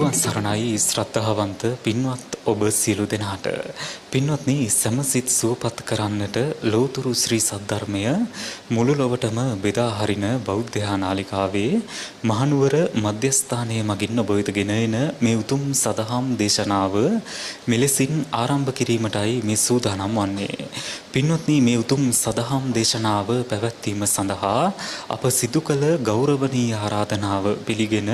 තෙරුවන් සරණයි ශ්‍රද්ධාවන්ත පින්වත් ඔබ සියලු දෙනාට. පින්වත්නි, සමසිත සුවපත් කරන්නට ලෝතුරු ශ්‍රී සද්ධර්මය මුළු ලොවටම බෙදා හරින බෞද්ධ නාලිකාවේ මහනුවර මධ්‍යස්ථානයේ මගින් ඔබ වෙතගෙන එන මේ උතුම් සදහම් දේශනාව මෙලෙසින් ආරම්භ කිරීමටයි මේ සූදානම් වන්නේ. පින්වත්නි, මේ උතුම් සදහම් දේශනාව පැවැත්වීම සඳහා අප සිදු කළ ගෞරවනීය ආරාධනාව පිළිගෙන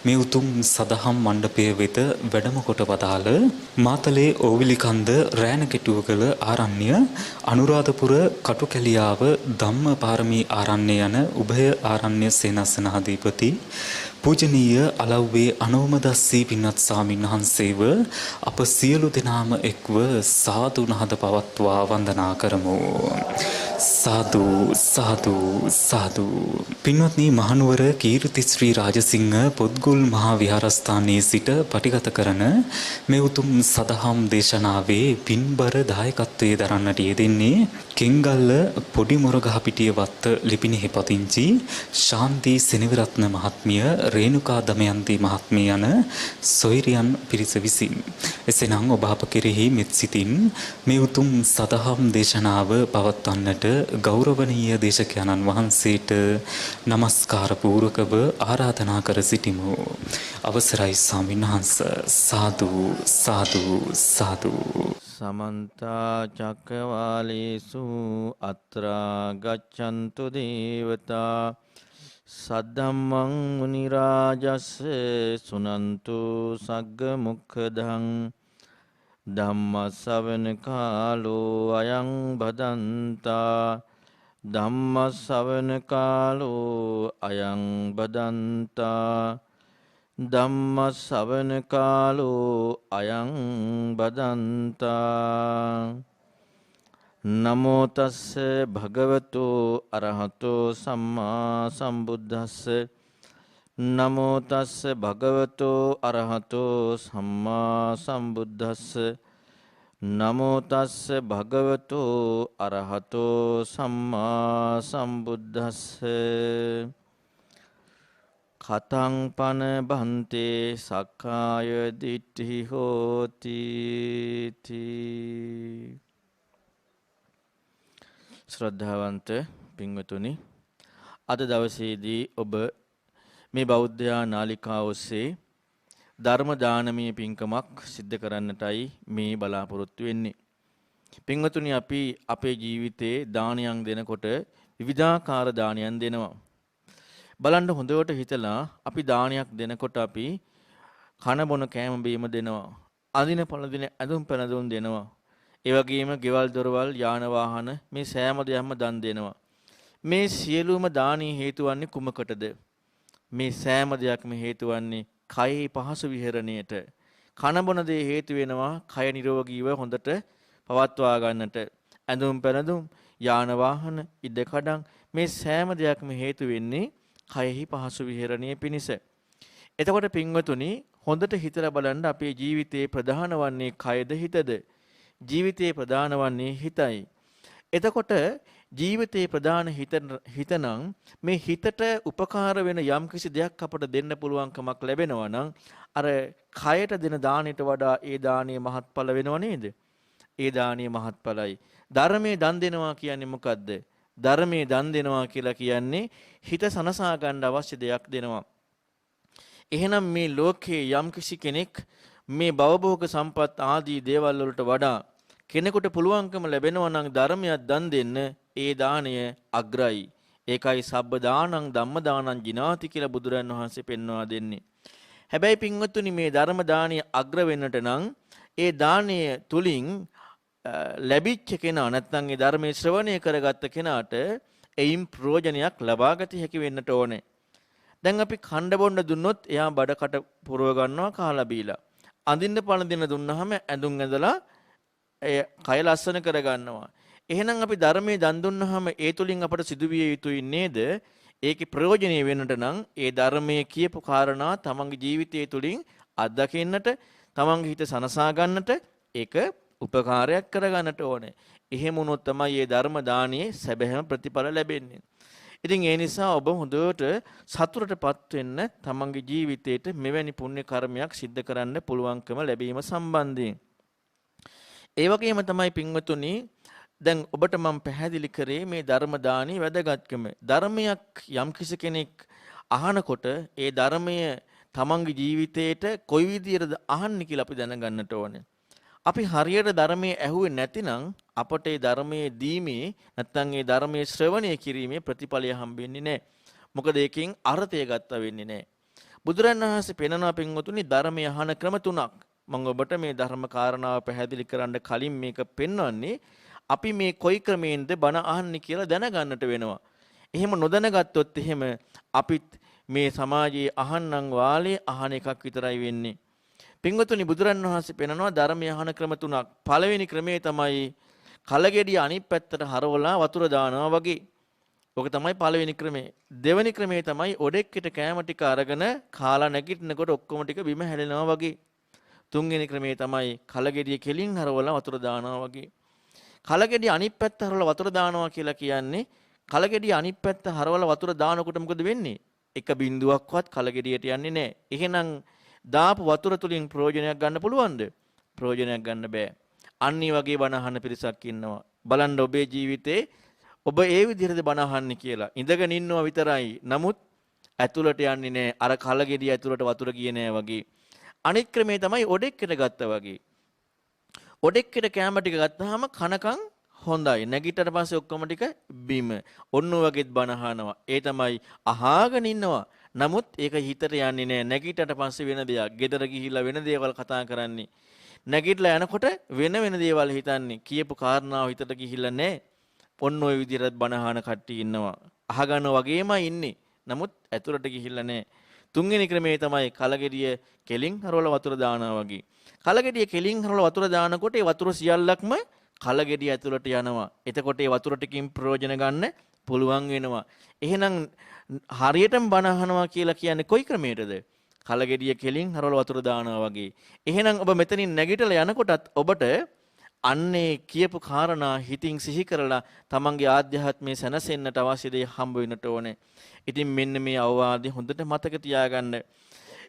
මේ උතුම් සදහම් මණ්ඩපය වෙත වැඩම කොට වදාළ මාතලේ ඕවිලිකන්ද රෑනකෙටුවකල ආරණ්‍ය අනුරාධපුර කටුකැලියාව ධම්මපාරමී ආරණ්‍ය යන උභය ආරණ්‍ය සේනාසනාධිපති පූජනීය අලව්වේ අනෝමදස්සී පින්වත් ස්වාමීන් වහන්සේව අප සියලු දෙනාම එක්ව සාදු නහද පවත්වා වන්දනා කරමු. සාදු සාදු සාදු. පින්වත්නි, මහනුවර කීර්ති ශ්‍රී රාජසිංහ පොත්ගුල් මහා විහාරස්ථානයේ සිට පටිගත කරන මේ උතුම් සදහම් දේශනාවේ පින්බර දායකත්වයේ දරන්නට යෙදෙන්නේ කෙංගල්ල පොඩි මොරගහපිටිය වත්ත ලිපිනෙහි පදිංචි ශාන්ති සෙනවිරත්න මහත්මිය, රේණුකා දමයන්ති මහත්මිය යන සොයිරියන් පිරිස විසින්. එසේනම් ඔබ අප කෙරෙහි මෙත් සිතින් මේ උතුම් සදහම් දේශනාව පවත්වන්නට ගෞරවනීය දේශකයන්න් වහන්සේට নমස්කාර පූර්වකව ආරාධනා කර සිටිමු. අවසරයි ස්වාමීන් වහන්ස. සාදු සාදු සාදු. සමන්ත චක්කවාලේසු අත්‍රා ගච්ඡන්තු දේවතා සද්ධම්මං මුනි රාජස්ස සුනන්තු සග්ග මොක්ඛදං ධම්ම ශ්‍රවණ කාලෝ අයං බදන්තා ධම්ම ශ්‍රවණ කාලෝ අයං බදන්තා ධම්ම ශ්‍රවණ කාලෝ අයං බදන්තා. නමෝ තස්ස භගවතු අරහතෝ සම්මා සම්බුද්දස්ස නමෝ තස්ස භගවතු අරහතෝ සම්මා සම්බුද්දස්ස නමෝ තස්ස භගවතු අරහතෝ සම්මා සම්බුද්දස්ස. කතං පන බන්තේ සක්කාය දිට්ඨි හෝති. ශ්‍රද්ධාවන්ත පින්වතුනි, අද දවසේදී ඔබ මේ බෞද්ධ නාලිකාව ඔස්සේ ධර්ම දානමය පින්කමක් සිද්ධ කරන්නටයි මේ බලාපොරොත්තු වෙන්නේ. පින්වතුනි, අපි අපේ ජීවිතේ දානයන් දෙනකොට විවිධාකාර දානයන් දෙනවා. බලන්න හොඳට හිතලා අපි දානයක් දෙනකොට අපි කන බොන කෑම බීම දෙනවා. අඳින පළඳින ඇඳුම් පැළඳුම් දෙනවා. ඒ වගේම ගෙවල් දොරවල් යාන වාහන මේ සෑම දෙයක්ම දන් දෙනවා. මේ සියලුම දානී හේතු වන්නේ කුමකටද? මේ සෑම දෙයක්ම හේතු වන්නේ කයෙහි පහසු විහරණයට. කන බොන දේ හේතු වෙනවා කය නිරෝගීව හොඳට පවත්වා ගන්නට. ඇඳුම් පැළඳුම් යාන වාහන ඉඩකඩම් මේ සෑම දෙයක්ම හේතු වෙන්නේ කයෙහි පහසු විහරණයේ පිණිස. එතකොට පින්වතුනි, හොඳට හිතලා බලන්න අපේ ජීවිතයේ ප්‍රධාන වන්නේ කයද හිතද? ජීවිතයේ ප්‍රධාන වන්නේ හිතයි. එතකොට ජීවිතයේ ප්‍රධාන හිතනම් මේ හිතට උපකාර වෙන යම් කිසි දෙයක් අපට දෙන්න පුළුවන්කමක් ලැබෙනවා නම් අර කයට දෙන දාණයට වඩා ඒ දාණය මහත්ඵල වෙනව නේද? ඒ දාණය මහත්ඵලයි. ධර්මයේ දන් දෙනවා කියන්නේ මොකද්ද? ධර්මයේ දන් දෙනවා කියලා කියන්නේ හිත සනසා ගන්න අවශ්‍ය දෙයක් දෙනවා. එහෙනම් මේ ලෝකයේ යම් කිසි කෙනෙක් මේ භවභෝග සම්පත් ආදී දේවල් වලට වඩා කෙනෙකුට පුළුවන්කම ලැබෙනවා නම් ධර්මයක් දන් දෙන්න, ඒ දාණය අග්‍රයි. ඒකයි සබ්බ දානං ධම්ම දානං ජිනාති කියලා බුදුරන් වහන්සේ පෙන්වා දෙන්නේ. හැබැයි පින්වත්තුනි, මේ ධර්ම දාණය අග්‍ර වෙන්නට නම් ඒ දාණය තුලින් ලැබිච්ච කෙනා නැත්නම් ඒ ධර්මයේ ශ්‍රවණය කරගත්ත කෙනාට එයින් ප්‍රයෝජනයක් ලබාගත හැකි වෙන්නට ඕනේ. දැන් අපි කණ්ඩ බොණ්ඩ දුන්නොත් එයා බඩකට පුරව ගන්නවා කාලා බීලා. අඳින්න පළඳින්න දුන්නාම ඇඳුම් ඇඳලා ඒ කය ලස්සන කරගන්නවා. එහෙනම් අපි ධර්මයේ දන් දුන්නාම ඒ තුලින් අපට සිදුවිය යුතුයි නේද? ඒකේ ප්‍රයෝජනෙ වෙන්නට නම් ඒ ධර්මයේ කියපු කාරණා තමන්ගේ ජීවිතය තුලින් අත්දකින්නට, තමන්ගේ හිත සනසා ගන්නට ඒක උපකාරයක් කරගන්නට ඕනේ. එහෙම වුණොත් තමයි මේ ධර්ම දානයේ සැබෑම ප්‍රතිඵල ලැබෙන්නේ. ඉතින් ඒ නිසා ඔබ හොඳට සතුටටපත් වෙන්න තමන්ගේ ජීවිතේට මෙවැනි පුණ්‍ය කර්මයක් සිද්ධ කරන්න පුළුවන්කම ලැබීම සම්බන්ධයෙන්. ඒ වගේම තමයි පින්වතුනි දැන් ඔබට මම පැහැදිලි කරේ මේ ධර්ම දානී වැදගත්කම. ධර්මයක් යම් කෙනෙක් අහනකොට ඒ ධර්මය තමන්ගේ ජීවිතේට කොයි විදියටද අහන්නේ කියලා අපි දැනගන්නට ඕනේ. අපි හරියට ධර්මයේ ඇහුවේ නැතිනම් අපට ඒ ධර්මයේ දීමේ නැත්නම් ඒ ධර්මයේ ශ්‍රවණය කිරීමේ ප්‍රතිඵලය හම්බෙන්නේ නැහැ. මොකද ඒකෙන් අර්ථය ගත්තා වෙන්නේ නැහැ. බුදුරණන් වහන්සේ පෙන්වනවා පින්වතුනි ධර්මය අහන ක්‍රම තුනක්. මම ඔබට මේ ධර්ම කාරණාව පැහැදිලි කරන්න කලින් මේක පෙන්වන්නේ අපි මේ කොයි ක්‍රමයෙන්ද බණ අහන්නේ කියලා දැනගන්නට වෙනවා. එහෙම නොදැනගත්තොත් එහෙම අපිත් මේ සමාජයේ අහන්නම් වාලේ අහන එකක් විතරයි වෙන්නේ. පින්වතුනි බුදුරන් වහන්සේ පෙන්නනවා ධර්මය අහන ක්‍රම තුනක්. පළවෙනි ක්‍රමය තමයි කලගෙඩිය අනිත් පැත්තට හරවලා වතුර දානවා වගේ. ඔක තමයි පළවෙනි ක්‍රමය. දෙවෙනි ක්‍රමය තමයි ඔඩෙක්කිට කෑම ටික අරගෙන කාලා නැගිටිනකොට ඔක්කොම ටික බිම හැලෙනවා වගේ. තුන්වෙනි ක්‍රමය තමයි කලගෙඩිය කෙලින් හරවලා වතුර දානවා වගේ. කලගෙඩිය අනිත් පැත්ත හරවලා වතුර දානවා කියලා කියන්නේ කලගෙඩිය අනිත් පැත්ත හරවලා වතුර දානකොට මොකද වෙන්නේ? එක බිඳුවක්වත් කලගෙඩියට යන්නේ නැහැ. එහෙනම් දාපු වතුර තුලින් ප්‍රයෝජනයක් ගන්න පුළුවන්ද? ප්‍රයෝජනයක් ගන්න බෑ. අන්න ඒ වගේ බණ අහන පිරිසක් ඉන්නවා. බලන්න ඔබේ ජීවිතේ ඔබ ඒ විදිහටද බණ අහන්නේ කියලා. ඉඳගෙන ඉන්නවා විතරයි. නමුත් ඇතුළට යන්නේ නැහැ. අර කලගෙඩිය ඇතුළට වතුර ගියේ නැහැ වගේ. අනිත් ක්‍රමේ තමයි ඔඩෙක්කට ගත්තා වගේ. ඔඩෙක්කට කැම ටික ගත්තාම කනකම් හොඳයි. නැගිටට පස්සේ ඔක්කොම ටික බිම. ඔන්න වගේත් බණ අහනවා. ඒ තමයි අහාගෙන ඉන්නවා. නමුත් ඒක හිතට යන්නේ නැහැ. නැගිටට පස්සේ වෙන දෙයක්. ගෙදර ගිහිල්ලා වෙන දේවල් කතා කරන්නේ. නැගිටලා යනකොට වෙන දේවල් හිතන්නේ. කියපු කාරණාව හිතට ගිහිල්ලා නැහැ. ඔන්න ඔය විදිහට බණ අහන කට්ටිය ඉන්නවා. අහගන්න වගේමයි ඉන්නේ. නමුත් ඇතුළට ගිහිල්ලා නැහැ. තුන්වෙනි ක්‍රමේ තමයි කලගෙඩිය කෙලින් හරවලා වතුර දානවා වගේ. කලගෙඩිය කෙලින් හරවලා වතුර දානකොට ඒ වතුර සියල්ලක්ම කලගෙඩිය ඇතුළට යනවා. එතකොට ඒ වතුර ටිකකින් ප්‍රයෝජන ගන්න පුළුවන් වෙනවා. එහෙනම් හරියටම බණ අහනවා කියලා කියන්නේ කොයි ක්‍රමයකටද? කලගෙඩිය කෙලින් හරවලා වතුර දානවා වගේ. එහෙනම් ඔබ මෙතනින් නැගිටලා යනකොටත් ඔබට අන්නේ කියපු කාරණා හිතින් සිහි කරලා තමන්ගේ ආධ්‍යාත්මයේ සැනසෙන්නට අවශ්‍ය දේ හම්බ වෙන්නට ඕනේ. ඉතින් මෙන්න මේ අවවාදය හොඳට මතක තියාගන්න.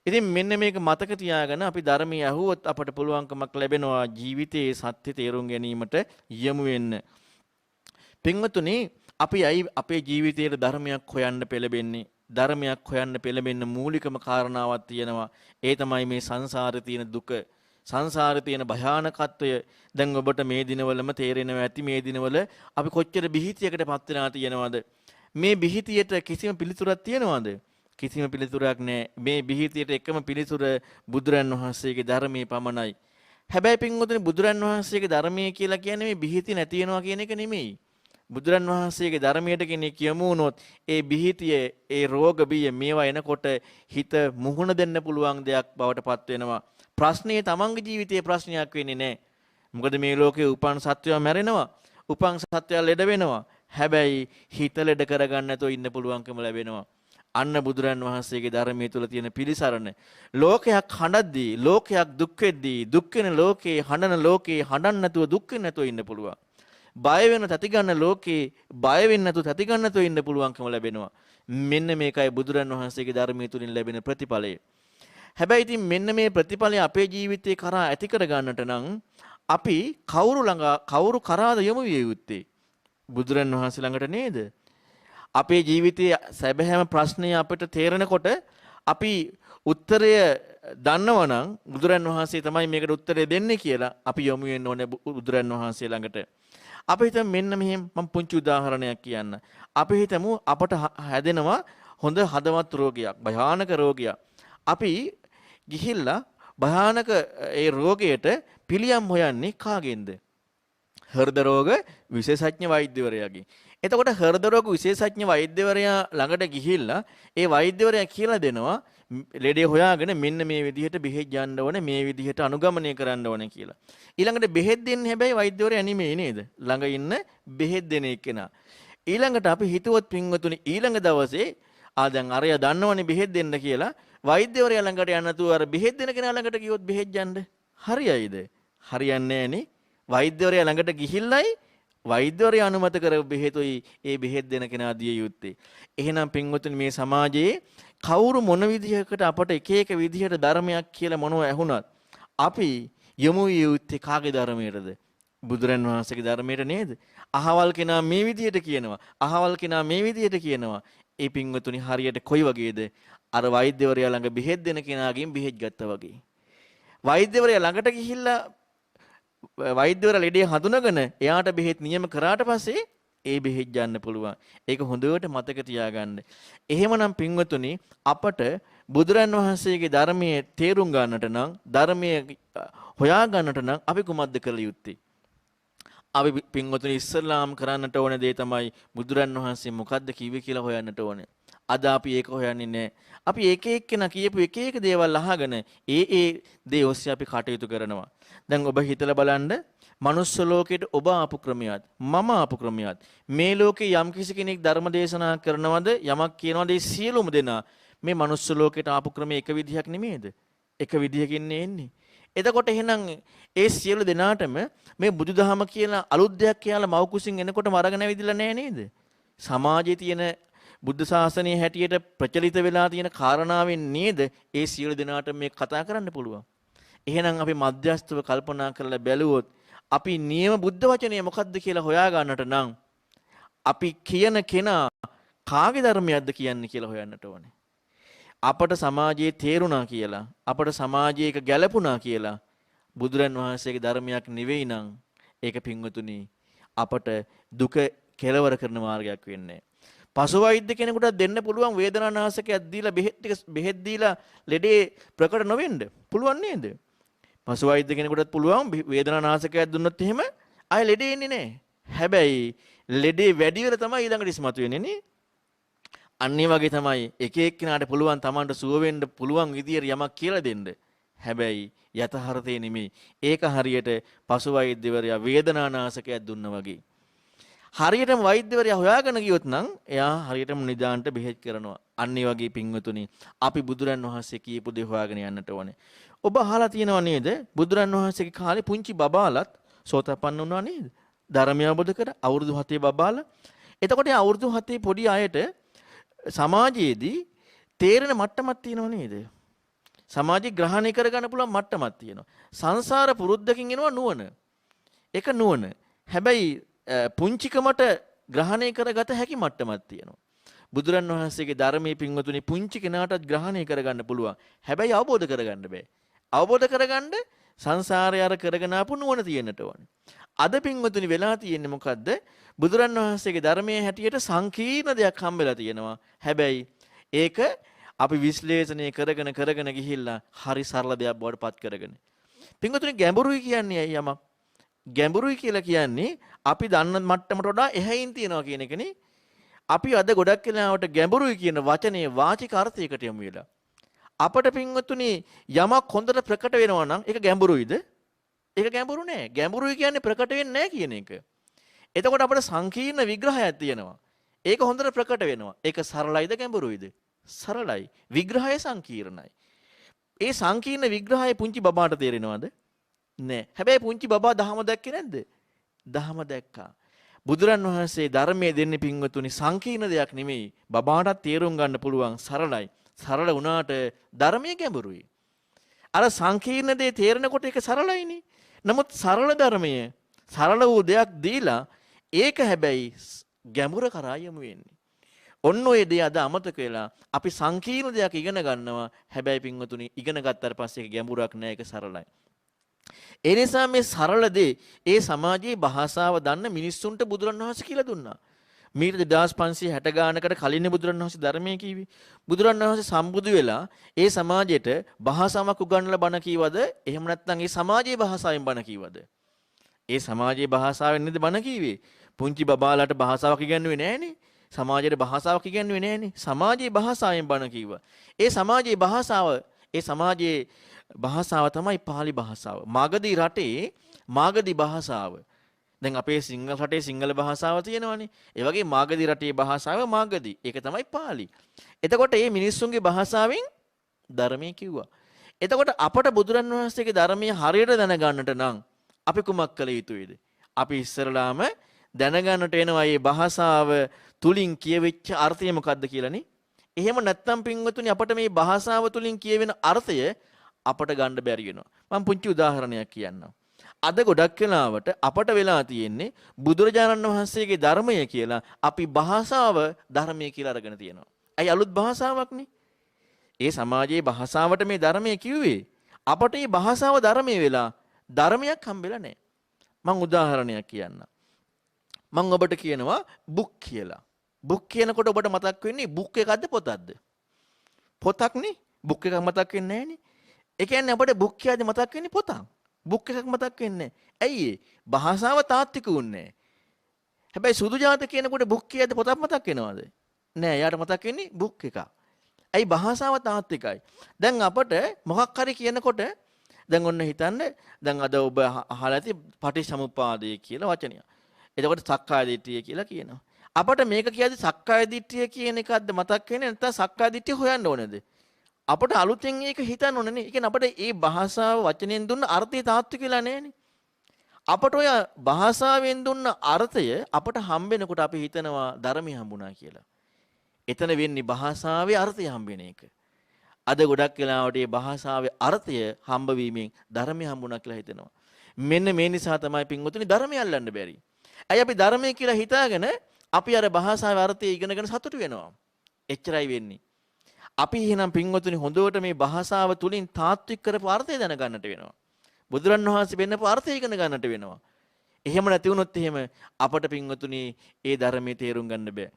ඉතින් මෙන්න මේක මතක තියාගෙන අපි ධර්මයේ අහුවොත් අපට පුළුවන්කමක් ලැබෙනවා ජීවිතයේ සත්‍ය තේරුම් ගැනීමට යමු වෙන්න. පින්වතුනි අපි අපේ ජීවිතයේ ධර්මයක් හොයන්න පෙළඹෙන්නේ. ධර්මයක් හොයන්න පෙළඹෙන්න මූලිකම කාරණාවක් තියෙනවා. ඒ තමයි මේ සංසාරේ තියෙන දුක. සංසාරේ තියෙන භයානකත්වය දැන් ඔබට මේ දිනවලම තේරෙනවා ඇති. මේ දිනවල අපි කොච්චර බිහිතියකටපත් වෙනා තියෙනවද? මේ බිහිතියට කිසිම පිළිතුරක් තියෙනවද? කිසිම පිළිතුරක් නැහැ. මේ බිහිතියට එකම පිළිතුර බුදුරන් වහන්සේගේ ධර්මයේ පමණයි. හැබැයි පින්වතුනි බුදුරන් වහන්සේගේ ධර්මයේ කියලා කියන්නේ මේ බිහිති නැති වෙනවා කියන එක නෙමෙයි. බුදුරන් වහන්සේගේ ධර්මයට කෙනෙක් යමු වුණොත් ඒ බිහිතිය ඒ රෝග බිය මේවා එනකොට හිත මුහුණ දෙන්න පුළුවන් දෙයක් බවට පත් වෙනවා. ප්‍රශ්නේ තමන්ගේ ජීවිතයේ ප්‍රශ්නයක් වෙන්නේ නැහැ. මොකද මේ ලෝකේ උපන් සත්වයා මැරෙනවා. උපන් සත්වයා ලෙඩ වෙනවා. හැබැයි හිත ලෙඩ කරගන්න නැතුව ඉන්න පුළුවන්කම ලැබෙනවා. අන්න බුදුරන් වහන්සේගේ ධර්මයේ තුල තියෙන පිළිසරණ. ලෝකයක් හඬද්දී, ලෝකයක් දුක් වෙද්දී, දුක් වෙන ලෝකේ හඬන ලෝකේ හඬන්න නැතුව දුක් වෙන්න නැතුව ඉන්න පුළුවන්. බය වෙන තති ගන්න ලෝකේ බය වෙන්න නැතුව තති ගන්න නැතුව ඉන්න පුළුවන්කම ලැබෙනවා. මෙන්න මේකයි බුදුරන් වහන්සේගේ ධර්මයේ තුලින් ලැබෙන ප්‍රතිඵලය. හැබැයි ඉතින් මෙන්න මේ ප්‍රතිඵලය අපේ ජීවිතේ කරා ඇති කර ගන්නට නම් අපි කවුරු කරාද යොමු විය යුත්තේ? බුදුරන් වහන්සේ ළඟට නේද? අපේ ජීවිතයේ සැබෑම ප්‍රශ්නය අපිට තේරෙනකොට අපි උත්තරය දන්නවනම් බුදුරන් වහන්සේ තමයි මේකට උත්තරය දෙන්නේ කියලා අපි යොමු වෙන්න ඕනේ බුදුරන් වහන්සේ ළඟට. අපි හිතමු මෙන්න මෙහෙම මම පුංචි උදාහරණයක් කියන්න. අපි හිතමු අපට හැදෙනවා හොඳ හදවත් රෝගයක්, භයානක රෝගයක්. අපි ගිහිල්ලා භයානක ඒ රෝගයට පිළියම් හොයන්නේ කාගෙන්ද? හෘද රෝග විශේෂඥ වෛද්‍යවරයාගෙන්. එතකොට හෘද රෝග විශේෂඥ වෛද්‍යවරයා ළඟට ගිහිල්ලා ඒ වෛද්‍යවරයා කියලා දෙනවා ලෙඩේ හොයාගෙන මෙන්න මේ විදිහට බෙහෙත් යන්න ඕනේ, මේ විදිහට අනුගමනය කරන්න ඕනේ කියලා. ඊළඟට බෙහෙත් දෙන්නේ හැබැයි වෛද්‍යවරයා නෙමෙයි නේද? ළඟ ඉන්න බෙහෙත් දෙන එකනා. ඊළඟට අපි හිතුවොත් පින්වතුනි ඊළඟ දවසේ දැන් අරයා දන්නවනේ බෙහෙත් දෙන්න කියලා වෛද්‍යවරයා ළඟට යන්න නැතුව අර බෙහෙත් දෙන කෙනා ළඟට ගියොත් බෙහෙත් යන්න හරියයිද? හරියන්නේ නැහනේ. වෛද්‍යවරයා ළඟට ගිහිල්ලයි වෛද්‍යවරයා අනුමත කරපු බෙහෙතුයි ඒ බෙහෙත් දෙන කෙනා දිය යුත්තේ. එහෙනම් පින්වතුනි මේ සමාජයේ කවුරු මොන විදිහකට අපට එක එක විදිහට ධර්මයක් කියලා මොනව ඇහුණත් අපි යමු යුත්තේ කාගේ ධර්මයටද? බුදුරන් වහන්සේගේ ධර්මයට නේද? අහවල් කෙනා මේ විදිහට කියනවා. අහවල් කෙනා මේ විදිහට කියනවා. ඒ පින්වතුනි හරියට කොයි වගේද? අර වෛද්‍යවරයා ළඟ බෙහෙත් දෙන කෙනාගෙන් බෙහෙත් ගත්තා වගේ. වෛද්‍යවරයා ළඟට ගිහිල්ලා වෛද්‍යවරයා ලෙඩේ හඳුනගෙන එයාට බෙහෙත් නියම කරාට පස්සේ ඒ බෙහෙත් ගන්න පුළුවන්. ඒක හොඳට මතක තියාගන්න. එහෙමනම් පින්වතුනි අපට බුදුරන් වහන්සේගේ ධර්මයේ තේරුම් ගන්නට නම් ධර්මයේ හොයා ගන්නට නම් අපි කුමක්ද කළ යුත්තේ? අපි පින්වතුනි ඉස්ලාම් කරන්නට ඕන දේ තමයි බුදුරන් වහන්සේ මොකද්ද කිව්වේ කියලා හොයන්නට ඕනේ. අද අපි ඒක හොයන්නේ නැහැ. අපි එක එක්කෙනා කියපු එක එක දේවල් අහගෙන ඒ දේ ඔස්සේ අපි කටයුතු කරනවා. දැන් ඔබ හිතලා බලන්න මනුස්ස ලෝකෙට ඔබ ආපු ක්‍රමයක් මම ආපු ක්‍රමයක් මේ ලෝකේ යම් කිසි කෙනෙක් ධර්ම දේශනා කරනවද යමක් කියනවද ඒ සියලුම දෙනා මේ මනුස්ස ලෝකෙට ආපු ක්‍රමය එක විදිහක් නෙමෙයිද? එක විදිහකින් එන්නේ. එතකොට එහෙනම් ඒ සියලු දෙනාටම මේ බුදුදහම කියලා අලුත් දෙයක් කියලා මව් කුසින් එනකොටම අරගෙන ඇවිදලා නැහැ නේද? සමාජයේ තියෙන බුද්ධ ශාසනයේ හැටියට ප්‍රචලිත වෙලා තියෙන කාරණාවෙන් නේද ඒ සියලු දෙනාට මේ කතා කරන්න පුළුවන්. එහෙනම් අපි මධ්‍යස්ථව කල්පනා කරලා බැලුවොත් අපි නියම බුද්ධ වචනය මොකක්ද කියලා හොයා ගන්නට නම් අපි කියන කෙනා කාගේ ධර්මයක්ද කියන්නේ කියලා හොයන්නට ඕනේ. අපට සමාජයේ තේරුණා කියලා අපට සමාජයේක ගැළපුණා කියලා බුදුරන් වහන්සේගේ ධර්මයක් නෙවෙයි නම් ඒක පින්වතුනි අපට දුක කෙලවර කරන මාර්ගයක් වෙන්නේ. පසු වෛද්‍ය කෙනෙකුට දෙන්න පුළුවන් වේදනානාශකයක් දීලා බෙහෙත් දීලා ලෙඩේ ප්‍රකට නොවෙන්න පුළුවන් නේද? පසු වෛද්‍ය කෙනෙකුටත් පුළුවන් වේදනානාශකයක් දුන්නොත් එහෙම ආයෙ ලෙඩේ එන්නේ නැහැ. හැබැයි ලෙඩේ වැඩි වෙලා තමයි ඊළඟට ඉස්මතු වෙන්නේ නේ. අන්න ඒ වගේ තමයි එක එක්කිනාට පුළුවන් Tamanට සුව වෙන්න පුළුවන් විදියට යමක් කියලා දෙන්න. හැබැයි යථාර්ථය නෙමෙයි. ඒක හරියට පසු වෛද්‍යවරයා වේදනානාශකයක් දුන්නා වගේ. හරියටම වෛද්‍යවරයා හොයාගෙන ගියොත් නම් එයා හරියටම නිදාන්ට බෙහෙත් කරනවා. අන්න ඒ වගේ පින්වතුනි අපි බුදුරන් වහන්සේ කියපු දේ හොයාගෙන යන්නට ඕනේ. ඔබ අහලා තියෙනව නේද? බුදුරන් වහන්සේගේ කාලේ පුංචි බබාලත් සෝතපන්න වුණා නේද? ධර්මය අවබෝධ කර අවුරුදු 7 බබාලා. එතකොට අවුරුදු 7 පොඩි අයට සමාජයේදී තේරෙන මට්ටමක් තියෙනව නේද? සමාජي ග්‍රහණය කරගන්න පුළුවන් මට්ටමක් තියෙනවා. සංසාර පුරුද්දකින් එනවා නුවණ. ඒක නුවණ. හැබැයි පුංචිකමට ග්‍රහණය කරගත හැකි මට්ටමක් තියෙනවා. බුදුරන් වහන්සේගේ ධර්මයේ පින්වතුනි පුංචි කෙනාටත් ග්‍රහණය කරගන්න පුළුවන්. හැබැයි අවබෝධ කරගන්න බෑ. අවබෝධ කරගන්න සංසාරය අර කරගෙන ආපු නුවණ තියෙන්නට ඕනේ. අද පින්වතුනි වෙලා තියෙන්නේ මොකද්ද? බුදුරන් වහන්සේගේ ධර්මයේ හැටියට සංකීර්ණ දෙයක් හම්බෙලා තියෙනවා. හැබැයි ඒක අපි විශ්ලේෂණය කරගෙන ගිහිල්ලා හරි සරල දෙයක් බවට පත් කරගෙන. පින්වතුනි ගැඹුරුයි කියන්නේ ඇයි යමක්? ගැඹුරුයි කියලා කියන්නේ අපි දන්න මට්ටමට වඩා එහයින් තියනවා කියන එකනේ. අපි අද ගොඩක් වෙලාවට ගැඹුරුයි කියන වචනේ වාචික අර්ථයකට යමු වෙලා. අපට පින්වතුනි යමක් හොඳට ප්‍රකට වෙනවා නම් ඒක ගැඹුරුයිද? ඒක ගැඹුරු නෑ. ගැඹුරුයි කියන්නේ ප්‍රකට වෙන්නේ නෑ කියන එක. එතකොට අපිට සංකීර්ණ විග්‍රහයක් තියෙනවා. ඒක හොඳට ප්‍රකට වෙනවා. ඒක සරලයිද ගැඹුරුයිද? සරලයි. විග්‍රහය සංකීර්ණයි. ඒ සංකීර්ණ විග්‍රහය පුංචි බබාට තේරෙනවද? නෑ. හැබැයි පුංචි බබා දහම දැක්කේ නැද්ද? දහම දැක්කා. බුදුරන් වහන්සේ ධර්මයේ දෙන්නේ පින්වතුනි සංකීර්ණ දෙයක් නෙමෙයි. බබාටත් තේරුම් ගන්න පුළුවන් සරලයි. සරල වුණාට ධර්මයේ ගැඹුරුයි. අර සංකීර්ණ දේ තේරෙනකොට ඒක සරලයිනේ. නමුත් සරල ධර්මයේ සරල වූ දෙයක් දීලා ඒක හැබැයි ගැඹුර කරා යමු වෙන්නේ. ඔන්න ඔය දේ අද අමතක වෙලා අපි සංකීර්ණ දෙයක් ඉගෙන ගන්නවා. හැබැයි පින්වතුනි ඉගෙන ගත්තාට පස්සේ ඒක ගැඹුරක් නෑ, ඒක සරලයි. ඒ නිසා මේ සරල දේ ඒ සමාජයේ භාෂාව දන්න මිනිස්සුන්ට බුදුරණවහන්සේ කියලා දුන්නා. මීට 2560 ගානකට කලින් බුදුරණවහන්සේ ධර්මයේ කිව්වේ. බුදුරණවහන්සේ සම්බුදු වෙලා ඒ සමාජයට භාෂාවක් උගන්වලා බණ කීවද? එහෙම නැත්නම් ඒ සමාජයේ භාෂාවෙන් බණ කීවද? ඒ සමාජයේ භාෂාවෙන් නේද බණ කීවේ? පුංචි බබාලාට භාෂාවක් ඉගෙනුවේ නෑනේ. සමාජයේ භාෂාවක් ඉගෙනුවේ නෑනේ. සමාජයේ භාෂාවෙන් බණ කීවා. ඒ සමාජයේ භාෂාව තමයි පාලි භාෂාව. මාගදී රටේ මාගදී භාෂාව. දැන් අපේ සිංහල රටේ සිංහල භාෂාව තියෙනවානේ. ඒ වගේ මාගදී රටේ භාෂාව මාගදී. ඒක තමයි පාලි. එතකොට මේ මිනිස්සුන්ගේ භාෂාවෙන් ධර්මයේ කිව්වා. එතකොට අපට බුදුරන් වහන්සේගේ ධර්මයේ හරියට දැනගන්නට නම් අපි කුමක් කළ යුතුයිද? අපි ඉස්සරලාම දැනගන්නට එනවා මේ භාෂාව තුලින් කියවෙච්ච අර්ථය මොකක්ද කියලානේ. එහෙම නැත්නම් පින්වතුනි අපට මේ භාෂාව තුලින් කියවෙන අර්ථය අපට ගන්න බැරි වෙනවා. මම පුංචි උදාහරණයක් කියන්නම්. අද ගොඩක් වෙලාවට අපට වෙලා තියෙන්නේ බුදුරජාණන් වහන්සේගේ ධර්මය කියලා අපි භාෂාව ධර්මය කියලා අරගෙන තියෙනවා. ඇයි අලුත් භාෂාවක්නේ? ඒ සමාජයේ භාෂාවට මේ ධර්මය කිව්වේ. අපට මේ භාෂාව ධර්මයේ වෙලා ධර්මයක් හම්බෙලා නැහැ. මම උදාහරණයක් කියන්නම්. මම ඔබට කියනවා බුක් කියලා. බුක් කියනකොට ඔබට මතක් වෙන්නේ බුක් එකක්ද පොතක්ද? පොතක්නේ. බුක් එකක් මතක් වෙන්නේ නැහනේ. ඒ කියන්නේ අපිට බුක් කියද්දි මතක් වෙන්නේ පොතක්. බුක් එකක් මතක් වෙන්නේ නැහැ. ඇයි ඒ? භාෂාව තාත්වික වුන්නේ. හැබැයි සුදු ජාතක කියනකොට බුක් කියද්දි පොතක් මතක් වෙනවද? නෑ. යාට මතක් වෙන්නේ බුක් එකක්. ඇයි භාෂාව තාත්විකයි. දැන් අපට මොකක් හරි කියනකොට දැන් ඔන්න හිතන්න දැන් අද ඔබ අහලා ඇති පටිච්චසමුප්පාදය කියලා වචනය. එතකොට සක්කාය දිට්ඨිය කියලා කියනවා. අපට මේක කියද්දි සක්කාය දිට්ඨිය කියන එකක්ද මතක් වෙන්නේ නැත්නම් සක්කාය දිට්ඨිය හොයන්න ඕනේද? අපට අලුතෙන් ඒක හිතන්න ඕනේ නේ. ඒ කියන්නේ අපිට මේ භාෂාව වචනෙන් දුන්න අර්ථය තාත්වික වෙලා නැහැනේ. අපට ඔය භාෂාවෙන් දුන්න අර්ථය අපට හම්බෙනකොට අපි හිතනවා ධර්මය හම්බුණා කියලා. එතන වෙන්නේ භාෂාවේ අර්ථය හම්බෙන එක. අද ගොඩක් වෙලාවට මේ භාෂාවේ අර්ථය හම්බ වීමෙන් ධර්මය හම්බුණා කියලා හිතනවා. මෙන්න මේ නිසා තමයි පින්වතුනි ධර්මය අල්ලන්න බැරි. ඇයි අපි ධර්මය කියලා හිතාගෙන අපි අර භාෂාවේ අර්ථය ඉගෙනගෙන සතුටු වෙනවා. එච්චරයි වෙන්නේ. අපි එහෙනම් පින්වතුනි හොඳට මේ භාෂාව තුලින් තාත්වික කරපු අර්ථය දැනගන්නට වෙනවා. බුදුරන් වහන්සේ වෙන්නපු අර්ථය ඉගෙන ගන්නට වෙනවා. එහෙම නැති වුණොත් එහෙම අපට පින්වතුනි ඒ ධර්මයේ තේරුම් ගන්න බෑ.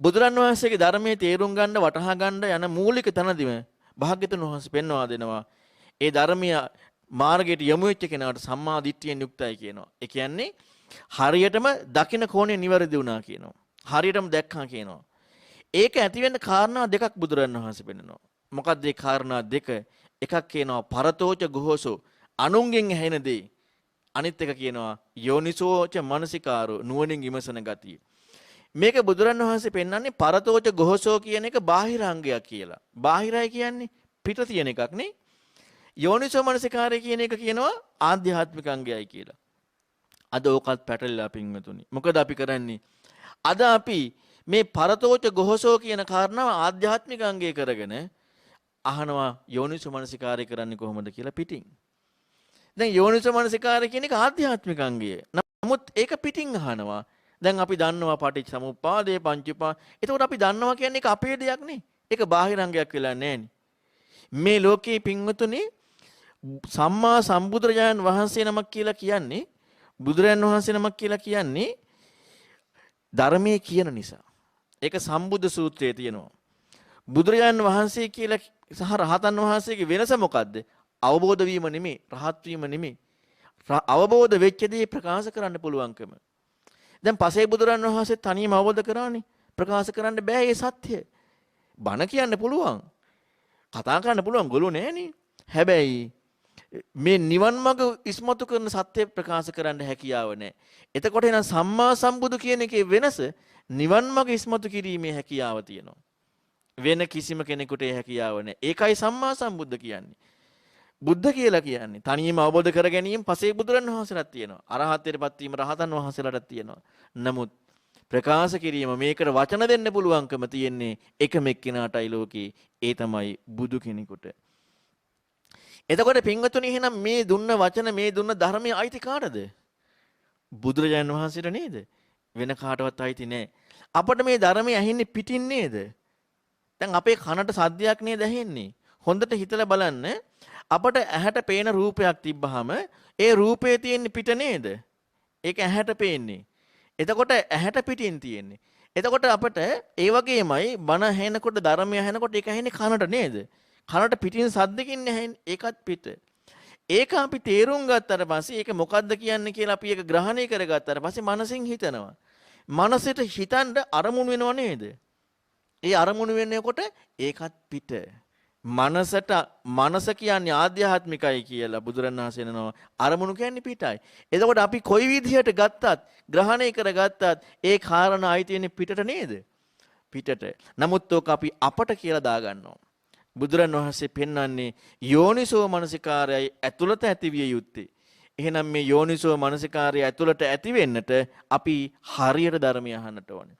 බුදුරන් වහන්සේගේ ධර්මයේ තේරුම් ගන්න වටහා ගන්න යන මූලික තැනදීම භාග්‍යතුන් වහන්සේ පෙන්වා දෙනවා. ඒ ධර්මීය මාර්ගයට යොමු වෙච්ච කෙනාට සම්මා දිට්ඨියෙන් යුක්තයි කියනවා. ඒ කියන්නේ හරියටම දකින්න කෝණය නිවැරදි වුණා කියනවා. හරියටම දැක්කා කියනවා. ඒක ඇති වෙන්න කාරණා දෙකක් බුදුරන් වහන්සේ පෙන්නනවා. මොකක්ද ඒ කාරණා දෙක? එකක් කියනවා පරතෝච ගෝසෝ අනුන්ගෙන් ඇහෙන දේ. අනිත් එක කියනවා යෝනිසෝච මනසිකාරෝ නුවණින් විමසන ගතිය. මේක බුදුරන් වහන්සේ පෙන්වන්නේ පරතෝච ගෝසෝ කියන එක බාහිරාංගයක් කියලා. බාහිරයි කියන්නේ පිට තියෙන එකක් නේ. යෝනිසෝ මනසිකාරය කියන එක කියනවා ආධ්‍යාත්මික අංගයයි කියලා. අද ඕකත් පැටලලා පින්වතුනි. මොකද අපි කරන්නේ? අද අපි මේ පරතෝච ගෝසෝ කියන කාරණාව ආධ්‍යාත්මික අංගය කරගෙන අහනවා යෝනිසෝ මනසිකාරය කරන්නේ කොහොමද කියලා පිටින්. දැන් යෝනිසෝ මනසිකාරය කියන එක ආධ්‍යාත්මික අංගය. නමුත් ඒක පිටින් අහනවා. දැන් අපි දන්නවා පටිච්චසමුප්පාදේ පංචඋපා. එතකොට අපි දන්නවා කියන්නේ ඒක අපේ දෙයක් නේ. ඒක බාහිරංගයක් වෙලා නැහැනේ. මේ ලෝකේ පින්වතුනි සම්මා සම්බුදුරජාණන් වහන්සේ නමක් කියලා කියන්නේ බුදුරජාණන් වහන්සේ නමක් කියලා කියන්නේ ධර්මයේ කියන නිසා. ඒක සම්බුද්ධ සූත්‍රයේ තියෙනවා. බුදුරජාණන් වහන්සේ කියලා සහ රහතන් වහන්සේගේ වෙනස මොකද්ද? අවබෝධ වීම නෙමෙයි, රහත් වීම නෙමෙයි. අවබෝධ වෙච්ච දේ ප්‍රකාශ කරන්න පුළුවන්කම. දැන් පසේ බුදුරන් වහන්සේ තනියම අවබෝධ කරානේ. ප්‍රකාශ කරන්න බෑ ඒ සත්‍ය. බණ කියන්න පුළුවන්. කතා කරන්න පුළුවන් ගොළු නෑනේ. හැබැයි මේ නිවන් මඟ ඉස්මතු කරන සත්‍ය ප්‍රකාශ කරන්න හැකියාව නැහැ. එතකොට එන සම්මා සම්බුදු කියන එකේ වෙනස නිවන් මඟ ඉස්මතු කිරීමේ හැකියාව තියෙනවා. වෙන කිසිම කෙනෙකුට ඒ හැකියාව නැහැ. ඒකයි සම්මා සම්බුද්ධ කියන්නේ. බුද්ධ කියලා කියන්නේ තනියම අවබෝධ කර ගැනීම පසේ බුදුරන් වහන්සේලාට තියෙනවා. අරහත්ත්වයටපත් වීම රහතන් වහන්සේලාට තියෙනවා. නමුත් ප්‍රකාශ කිරීම මේකට වචන දෙන්න පුළුවන්කම තියෙන්නේ එකම එක්කිනාටයි ලෝකේ. ඒ තමයි බුදු කෙනෙකුට. එතකොට පින්වතුනි එහෙනම් මේ දුන්න වචන මේ දුන්න ධර්මයේ අයිති කාටද? බුදුරජාණන් වහන්සේට නේද? වෙන කාටවත් අයිති නෑ. අපිට මේ ධර්මයේ ඇහෙන්නේ පිටින් නේද? දැන් අපේ කනට සද්දයක් නේද ඇහෙන්නේ? හොඳට හිතලා බලන්න. අපට ඇහැට පේන රූපයක් තිබ්බහම ඒ රූපේ තියෙන්නේ පිට නේද? ඒක ඇහැට පේන්නේ. එතකොට ඇහැට පිටින් තියෙන්නේ. එතකොට අපට ඒ වගේමයි බණ ඇහෙනකොට ධර්මය ඇහෙනකොට ඒක ඇහෙන්නේ කනට නේද? කනට පිටින් සද්දකින් ඇහෙන්නේ ඒකත් පිට. ඒක අපි තේරුම් ගත්තට පස්සේ ඒක මොකද්ද කියන්නේ කියලා අපි ඒක ග්‍රහණය කරගත්තාට පස්සේ මනසින් හිතනවා. මනසට හිතන්න අරමුණු වෙනව නේද? ඒ අරමුණු වෙනකොට ඒකත් පිට. මනස කියන්නේ ආධ්‍යාත්මිකයි කියලා බුදුරණවහන්සේ නෝ අරමුණු කියන්නේ පිටයි. එතකොට අපි කොයි විදිහට ගත්තත් ග්‍රහණය කරගත්තත් ඒ කාරණා ආයි තියෙන්නේ පිටට නේද? පිටට. නමුත් ඔක අපි අපට කියලා දාගන්නවා. බුදුරණවහන්සේ පෙන්වන්නේ යෝනිසෝ මනසිකාරයයි ඇතුළත ඇතිවිය යුත්තේ. එහෙනම් මේ යෝනිසෝ මනසිකාරය ඇතුළට ඇති වෙන්නට අපි හරියට ධර්මය අහන්නට ඕනේ.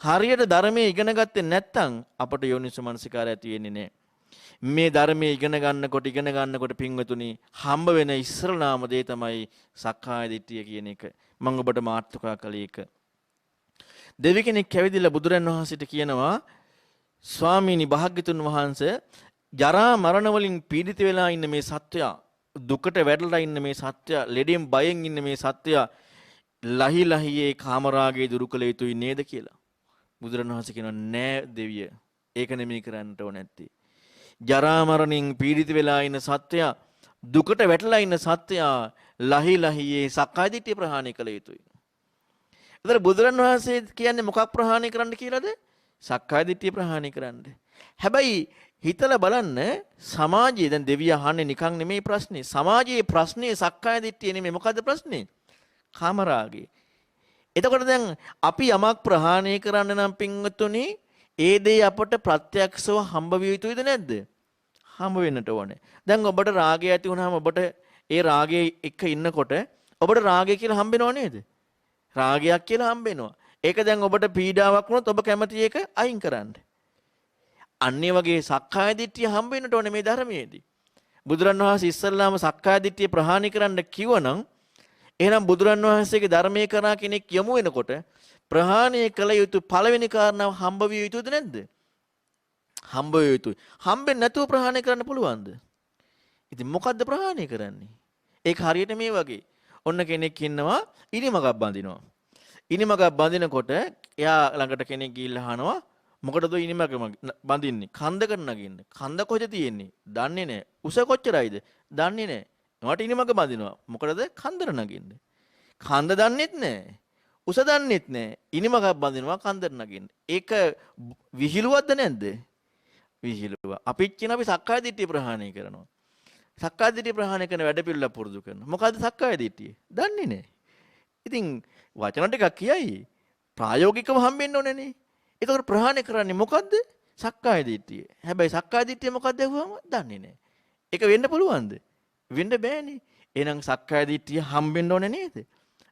හරියට ධර්මයේ ඉගෙන ගත්තේ නැත්නම් අපට යෝනිසෝ මනසිකාරය ඇති වෙන්නේ නැහැ. මේ ධර්මයේ ඉගෙන ගන්නකොට පින්වතුනි හම්බ වෙන ඉස්සරලාම දේ තමයි සක්කාය දිට්ඨිය කියන එක. මම ඔබට මාතෘකා කළේ ඒක. දෙවි කෙනෙක් කැවිදිලා බුදුරන් වහන්සේට කියනවා ස්වාමීනි භාග්‍යතුන් වහන්සේ ජරා මරණ වලින් පීඩිත වෙලා ඉන්න මේ සත්වයා දුකට වැටලා ඉන්න මේ සත්වයා ලෙඩෙන් බයෙන් ඉන්න මේ සත්වයා ලහි ලහියේ කාමරාගේ දුරු කළ යුතුයි නේද කියලා. බුදුරණවහන්සේ කියනවා නෑ දෙවිය. ඒක නෙමෙයි කරන්නට ඕන නැත්තේ. ජරා මරණින් පීඩිත වෙලා ඉන්න සත්වයා දුකට වැටලා ඉන්න සත්වයා ලහි ලහියේ සක්කාය දිට්ඨිය ප්‍රහාණය කළ යුතුයි. ඒතර බුදුරණවහන්සේ කියන්නේ මොකක් ප්‍රහාණය කරන්න කියලාද? සක්කාය දිට්ඨිය ප්‍රහාණය කරන්න. හැබැයි හිතලා බලන්න සමාජයේ දැන් දෙවිය අහන්නේ නිකන් නෙමෙයි ප්‍රශ්නේ. සමාජයේ ප්‍රශ්නේ සක්කාය දිට්ඨිය නෙමෙයි. මොකද්ද ප්‍රශ්නේ? කාමරාගේ. එතකොට දැන් අපි යමක් ප්‍රහාණය කරන්න නම් පින්වතුනි ඒ දේ අපට ප්‍රත්‍යක්ෂව හම්බ විය යුතුයිද නැද්ද? හම්බ වෙන්නට ඕනේ. දැන් ඔබට රාගය ඇති වුණාම ඔබට ඒ රාගයේ එක්ක ඉන්නකොට ඔබට රාගය කියලා හම්බෙනව නේද? රාගයක් කියලා හම්බෙනවා. ඒක දැන් ඔබට පීඩාවක් වුණොත් ඔබ කැමති ඒක අයින් කරන්න. අන්නේ වගේ සක්කාය දිට්ඨිය හම්බ වෙන්නට ඕනේ මේ ධර්මයේදී. බුදුරන් වහන්සේ ඉස්සල්ලාම සක්කාය දිට්ඨිය ප්‍රහාණය කරන්න කිව්වනම් එහෙනම් බුදුරන් වහන්සේගේ ධර්මයේ කරා කෙනෙක් යමු වෙනකොට ප්‍රහාණය කළ යුතු පළවෙනි කාරණාව හම්බ විය යුතුද නැද්ද? හම්බ විය යුතුයි. හම්බෙන්නේ නැතුව ප්‍රහාණය කරන්න පුළුවන්ද? ඉතින් මොකද්ද ප්‍රහාණය කරන්නේ? ඒක හරියට මේ වගේ. ඔන්න කෙනෙක් ඉන්නවා ඉනිමගක් බඳිනවා. ඉනිමගක් බඳිනකොට එයා ළඟට කෙනෙක් ගිහිල්ලා අහනවා මොකටද ඉනිමග බඳින්නේ? කන්දකට නගින්න. කන්ද කොහෙද තියෙන්නේ? දන්නේ නැහැ. උස කොච්චරයිද? දන්නේ නැහැ. මට ඉනිමග බඳිනවා. මොකටද? කන්දර නගින්න. කන්ද දන්නෙත් නැහැ. උස දන්නෙත් නැහැ. ඉනිමගක් බඳිනවා කන්දර නගින්න. ඒක විහිළුවක්ද නැද්ද? විහිළුව. අපිත් කියන අපි සක්කාය දිට්ඨිය ප්‍රහාණය කරනවා. සක්කාය දිට්ඨිය ප්‍රහාණය කරන වැඩ පිළිවෙල පුරුදු කරනවා. මොකද්ද සක්කාය දිට්ඨිය? දන්නේ නැහැ. ඉතින් වචන ටිකක් කියයි ප්‍රායෝගිකව හම්බෙන්න ඕනේනේ. ඒකට ප්‍රහාණය කරන්නේ මොකද්ද? සක්කාය දිට්ඨිය. හැබැයි සක්කාය දිට්ඨිය මොකක්ද අහුවම දන්නේ නැහැ. ඒක වෙන්න පුළුවන්ද? වෙන්න බෑනේ. එහෙනම් සක්කාය දිට්ඨිය හම්බෙන්න ඕනේ නේද?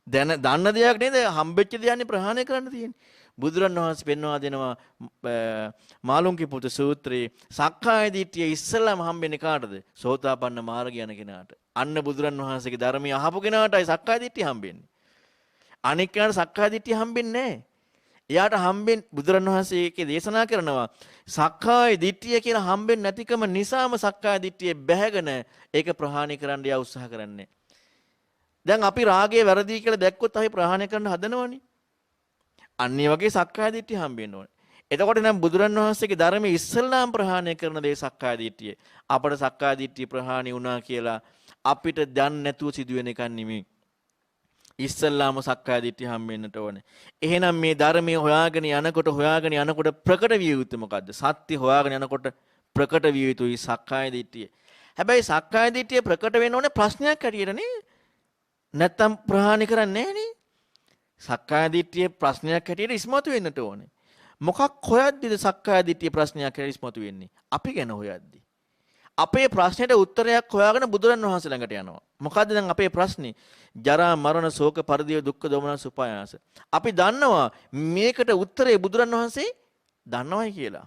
දන්න දෙයක් නේද? හම්බෙච්ච දෙයක්නේ ප්‍රහාණය කරන්න තියෙන්නේ. බුදුරණවහන්සේ පෙන්වා දෙනවා මාළුන්ගේ පුත සූත්‍රයේ සක්කාය දිට්ඨිය ඉස්සෙල්ලාම හම්බෙන්නේ කාටද? සෝතාපන්න මාර්ගය යන කෙනාට. අන්න බුදුරණවහන්සේගේ ධර්මය අහපු කෙනාටයි සක්කාය දිට්ඨිය හම්බෙන්නේ. අනික් කෙනාට සක්කාය දිට්ඨිය හම්බෙන්නේ නැහැ. එයාට හම්බෙන් බුදුරණවහන්සේ ඒකේ දේශනා කරනවා සක්කාය දිට්ඨිය කියලා හම්බෙන්නේ නැතිකම නිසාම සක්කාය දිට්ඨිය බැහැගෙන ඒක ප්‍රහාණය කරන්න යා උත්සාහ කරන්නේ. දැන් අපි රාගයේ වැරදි කියලා දැක්කොත් අපි ප්‍රහාණය කරන්න හදනවනේ. අන්නේ වගේ සක්කාය දිට්ඨිය හම්බෙන්න ඕනේ. එතකොට නම් බුදුරණවහන්සේගේ ධර්මයේ ඉස්සල්ලාම් ප්‍රහාණය කරන දේ සක්කාය දිට්ඨිය. අපට සක්කාය දිට්ඨිය ප්‍රහාණය වුණා කියලා අපිට දන්නේ නැතුව සිදුවෙන එකක් නෙමෙයි. ඉස්සල්ලාම සක්කාය දිට්ඨිය හම්බෙන්නට ඕනේ. එහෙනම් මේ ධර්මයේ හොයාගෙන යනකොට ප්‍රකට විය යුත්තේ මොකද්ද? සත්‍ය හොයාගෙන යනකොට ප්‍රකට විය යුතුයි සක්කාය දිට්ඨිය. හැබැයි සක්කාය දිට්ඨිය ප්‍රකට වෙන්න ඕනේ ප්‍රශ්නයක් හැටියට නේ. නැත්තම් ප්‍රහාණය කරන්නේ නැහැ නේ. සක්කාය දිට්ඨිය ප්‍රශ්නයක් හැටියට ඉස්මතු වෙන්නට ඕනේ. මොකක් හොයද්දිද සක්කාය දිට්ඨිය ප්‍රශ්නයක් හැටියට ඉස්මතු වෙන්නේ? අපි ගැන හොයද්දි. අපේ ප්‍රශ්නෙට උත්තරයක් හොයාගෙන බුදුරන් වහන්සේ ළඟට යනවා. මොකද්ද දැන් අපේ ප්‍රශ්නේ? ජරා මරණ ශෝක පරිදේව දුක්ඛ දෝමනස් උපායාස. අපි දන්නවා මේකට උත්තරේ බුදුරන් වහන්සේ දන්නවයි කියලා.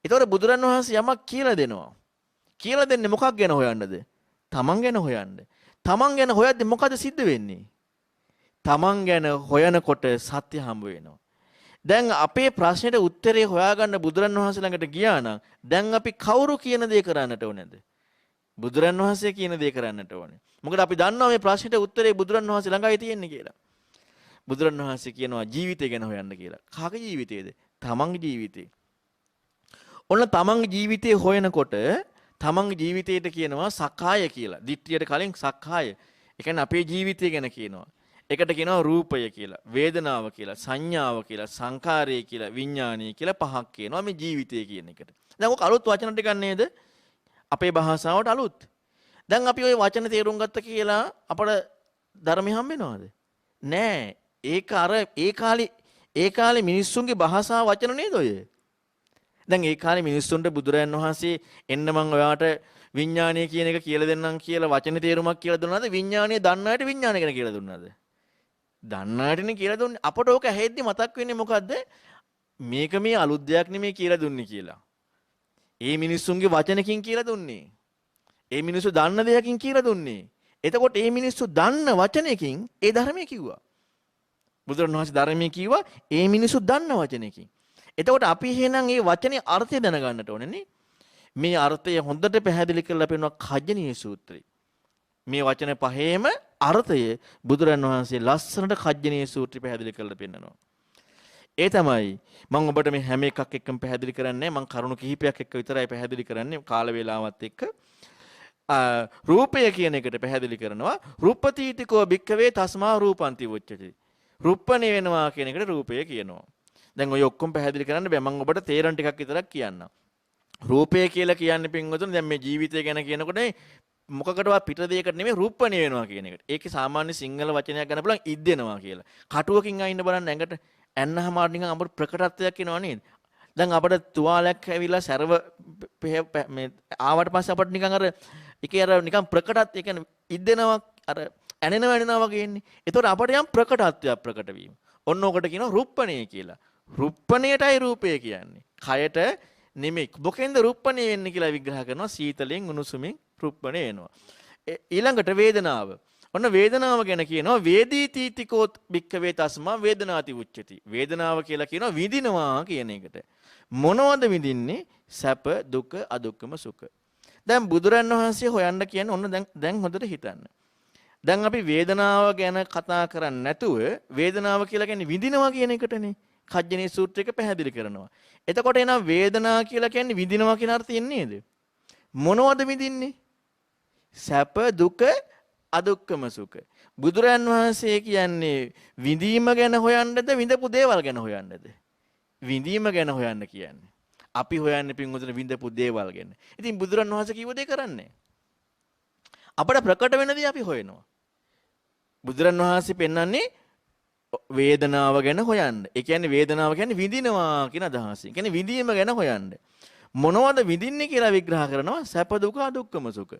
ඒතකොට බුදුරන් වහන්සේ යමක් කියලා දෙනවා. කියලා දෙන්නේ මොකක් ගැන හොයන්නද? තමන් ගැන හොයන්න. තමන් ගැන හොයද්දි මොකද සිද්ධ වෙන්නේ? තමන් ගැන හොයනකොට සත්‍ය හම්බ වෙනවා. දැන් අපේ ප්‍රශ්නෙට උත්තරේ හොයාගන්න බුදුරන් වහන්සේ ළඟට ගියා නම් දැන් අපි කවුරු කියන දේ කරන්නට ඕනේද? බුදුරන් වහන්සේ කියන දේ කරන්නට ඕනේ. මොකද අපි දන්නවා මේ ප්‍රශ්නෙට උත්තරේ බුදුරන් වහන්සේ ළඟයි තියෙන්නේ කියලා. බුදුරන් වහන්සේ කියනවා ජීවිතය ගැන හොයන්න කියලා. කාගේ ජීවිතේද? තමන්ගේ ජීවිතේ. ඔන්න තමන්ගේ ජීවිතේ හොයනකොට තමන්ගේ ජීවිතේට කියනවා සක්කාය කියලා. දිට්ඨියට කලින් සක්කාය. ඒ කියන්නේ අපේ ජීවිතය ගැන කියනවා. එකට කියනවා රූපය කියලා, වේදනාව කියලා, සංඥාව කියලා, සංකාරය කියලා, විඥානය කියලා පහක් කියනවා මේ ජීවිතය කියන එකට. දැන් ඔක අලුත් වචන ටිකක් නේද? අපේ භාෂාවට අලුත්. දැන් අපි ওই වචන තේරුම් ගත්ත කියලා අපට ධර්මය හම්බ වෙනවද? නෑ. ඒක අර ඒ කාලේ මිනිස්සුන්ගේ භාෂා වචන නේද ඔය? දැන් ඒ කාලේ මිනිස්සුන්ට බුදුරයන් වහන්සේ එන්න මං ඔයාට විඥානය කියන එක කියලා දෙන්නම් කියලා වචනේ තේරුමක් කියලා දුන්නාද? විඥානය දන්නාට විඥානය ගැන කියලා දුන්නාද? දන්නාටනේ කියලා දුන්නේ. අපට ඕක ඇහෙද්දි මතක් වෙන්නේ මොකද්ද? මේක මේ අලුත් දෙයක් නෙමෙයි කියලා දුන්නේ කියලා. ඒ මිනිස්සුන්ගේ වචනකින් කියලා දුන්නේ. ඒ මිනිස්සු දන්න දෙයකින් කියලා දුන්නේ. එතකොට ඒ මිනිස්සු දන්න වචනයකින් ඒ ධර්මයේ කිව්වා. බුදුරණවහන්සේ ධර්මයේ කිව්වා ඒ මිනිස්සු දන්න වචනයකින්. එතකොට අපි එහෙනම් මේ වචනේ අර්ථය දැනගන්නට ඕනේ නේ. මේ අර්ථය හොඳට පැහැදිලි කරලා පෙන්නනවා කජ්ජනීය සූත්‍රය. මේ වචන පහේම අර්ථය බුදුරණවහන්සේ ලස්සනට කජ්ජනීය සූත්‍රය පැහැදිලි කරලා පෙන්නනවා. ඒ තමයි මම ඔබට මේ හැම එකක් එක්කම පැහැදිලි කරන්නේ. මම කරුණු කිහිපයක් එක්ක විතරයි පැහැදිලි කරන්නේ කාල වේලාවත් එක්ක. රූපය කියන එකට පැහැදිලි කරනවා. රූපතීතිකෝ භික්ඛවේ තස්මා රූපන්ති උච්චති. රුප්පණේ වෙනවා කියන එකට රූපය කියනවා. දැන් ඔය ඔක්කොම පැහැදිලි කරන්න බෑ. මම ඔබට තේරෙන ටිකක් විතරක් කියන්නම්. රූපය කියලා කියන්නේ පින්වතුනි දැන් මේ ජීවිතය ගැන කියනකොට මොකකටවත් පිට දෙයකට නෙමෙයි රුප්පණේ වෙනවා කියන එකට. ඒකේ සාමාන්‍ය සිංහල වචනයක් ගන්න පුළුවන් ඉද්දෙනවා කියලා. කටුවකින් අයින්න බලන්න ඇඟට ඇන්නහමාර නිකන් අපිට ප්‍රකටත්වයක් එනවා නේද? දැන් අපිට තුවාලයක් ඇවිල්ලා සර්ව මේ ආවට පස්සේ අපිට නිකන් අර ඒකේ අර නිකන් ප්‍රකටත් ඒ කියන්නේ ඉද්දෙනවා අර ඇනෙනවා වගේ එන්නේ. ඒතකොට අපිට යම් ප්‍රකටත්වයක් ප්‍රකට වීම. ඔන්න ඔකට කියනවා රුප්පණේ කියලා. රුප්පණේටයි රූපය කියන්නේ. කයට නෙමෙයි. මොකෙන්ද රුප්පණේ වෙන්නේ කියලා විග්‍රහ කරනවා. සීතලෙන් උණුසුමින් රුප්පණේ එනවා. ඊළඟට වේදනාව. ඔන්න වේදනාව ගැන කියනවා වේදීතීතිකෝ භික්ඛවේ තස්මා වේදනාති උච්චති. වේදනාව කියලා කියනවා විඳිනවා කියන එකට. මොනවද විඳින්නේ? සැප, දුක, අදුක්කම සුඛ. දැන් බුදුරන් වහන්සේ හොයන්න කියන්නේ ඔන්න දැන් හොඳට හිතන්න. දැන් අපි වේදනාව ගැන කතා කරන්නේ නැතුව වේදනාව කියලා කියන්නේ විඳිනවා කියන එකටනේ කජ්ජනීය සූත්‍රයක පැහැදිලි කරනවා. එතකොට එනවා වේදනාව කියලා කියන්නේ විඳිනවා කියන අර්ථයෙන් නේද? මොනවද විඳින්නේ? සැප, දුක, අදුක්කම සුඛ. බුදුරන් වහන්සේ කියන්නේ විඳීම ගැන හොයන්නද විඳපු දේවල් ගැන හොයන්නද? විඳීම ගැන හොයන්න කියන්නේ. අපි හොයන්නේ පින්වතුනි විඳපු දේවල් ගැන. ඉතින් බුදුරන් වහන්සේ කිව්ව දේ කරන්නේ. අපට ප්‍රකට වෙන දේ අපි හොයනවා. බුදුරන් වහන්සේ පෙන්වන්නේ වේදනාව ගැන හොයන්න. ඒ කියන්නේ වේදනාව කියන්නේ විඳිනවා කියන අදහසින්. කියන්නේ විඳීම ගැන හොයන්න. මොනවද විඳින්නේ කියලා විග්‍රහ කරනවා සැප දුක අදුක්කම සුඛ.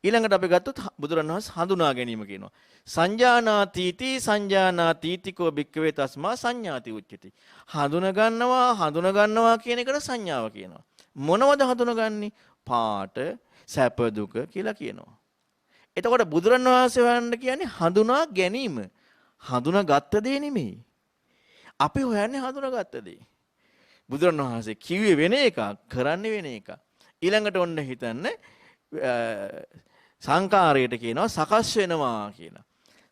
ඊළඟට අපි ගත්තොත් බුදුරන් වහන්සේ හඳුනා ගැනීම කියනවා. සංජානාතීති සංජානාතීතිකෝ භික්ඛවේ තස්මා සංඥාති උච්චති. හඳුනා ගන්නවා කියන එකට සංඥාව කියනවා. මොනවද හඳුනාගන්නේ? පාට සැප දුක කියලා කියනවා. එතකොට බුදුරන් වහන්සේ වහන්න කියන්නේ හඳුනා ගැනීම. හඳුනාගත්ත දේ නෙමෙයි. අපි හොයන්නේ හඳුනාගත්ත දේ. බුදුරන් වහන්සේ කිව්වේ වෙන එකක්, කරන්නේ වෙන එකක්. ඊළඟට ඔන්න හිතන්න සංකාරයට කියනවා සකස් වෙනවා කියලා.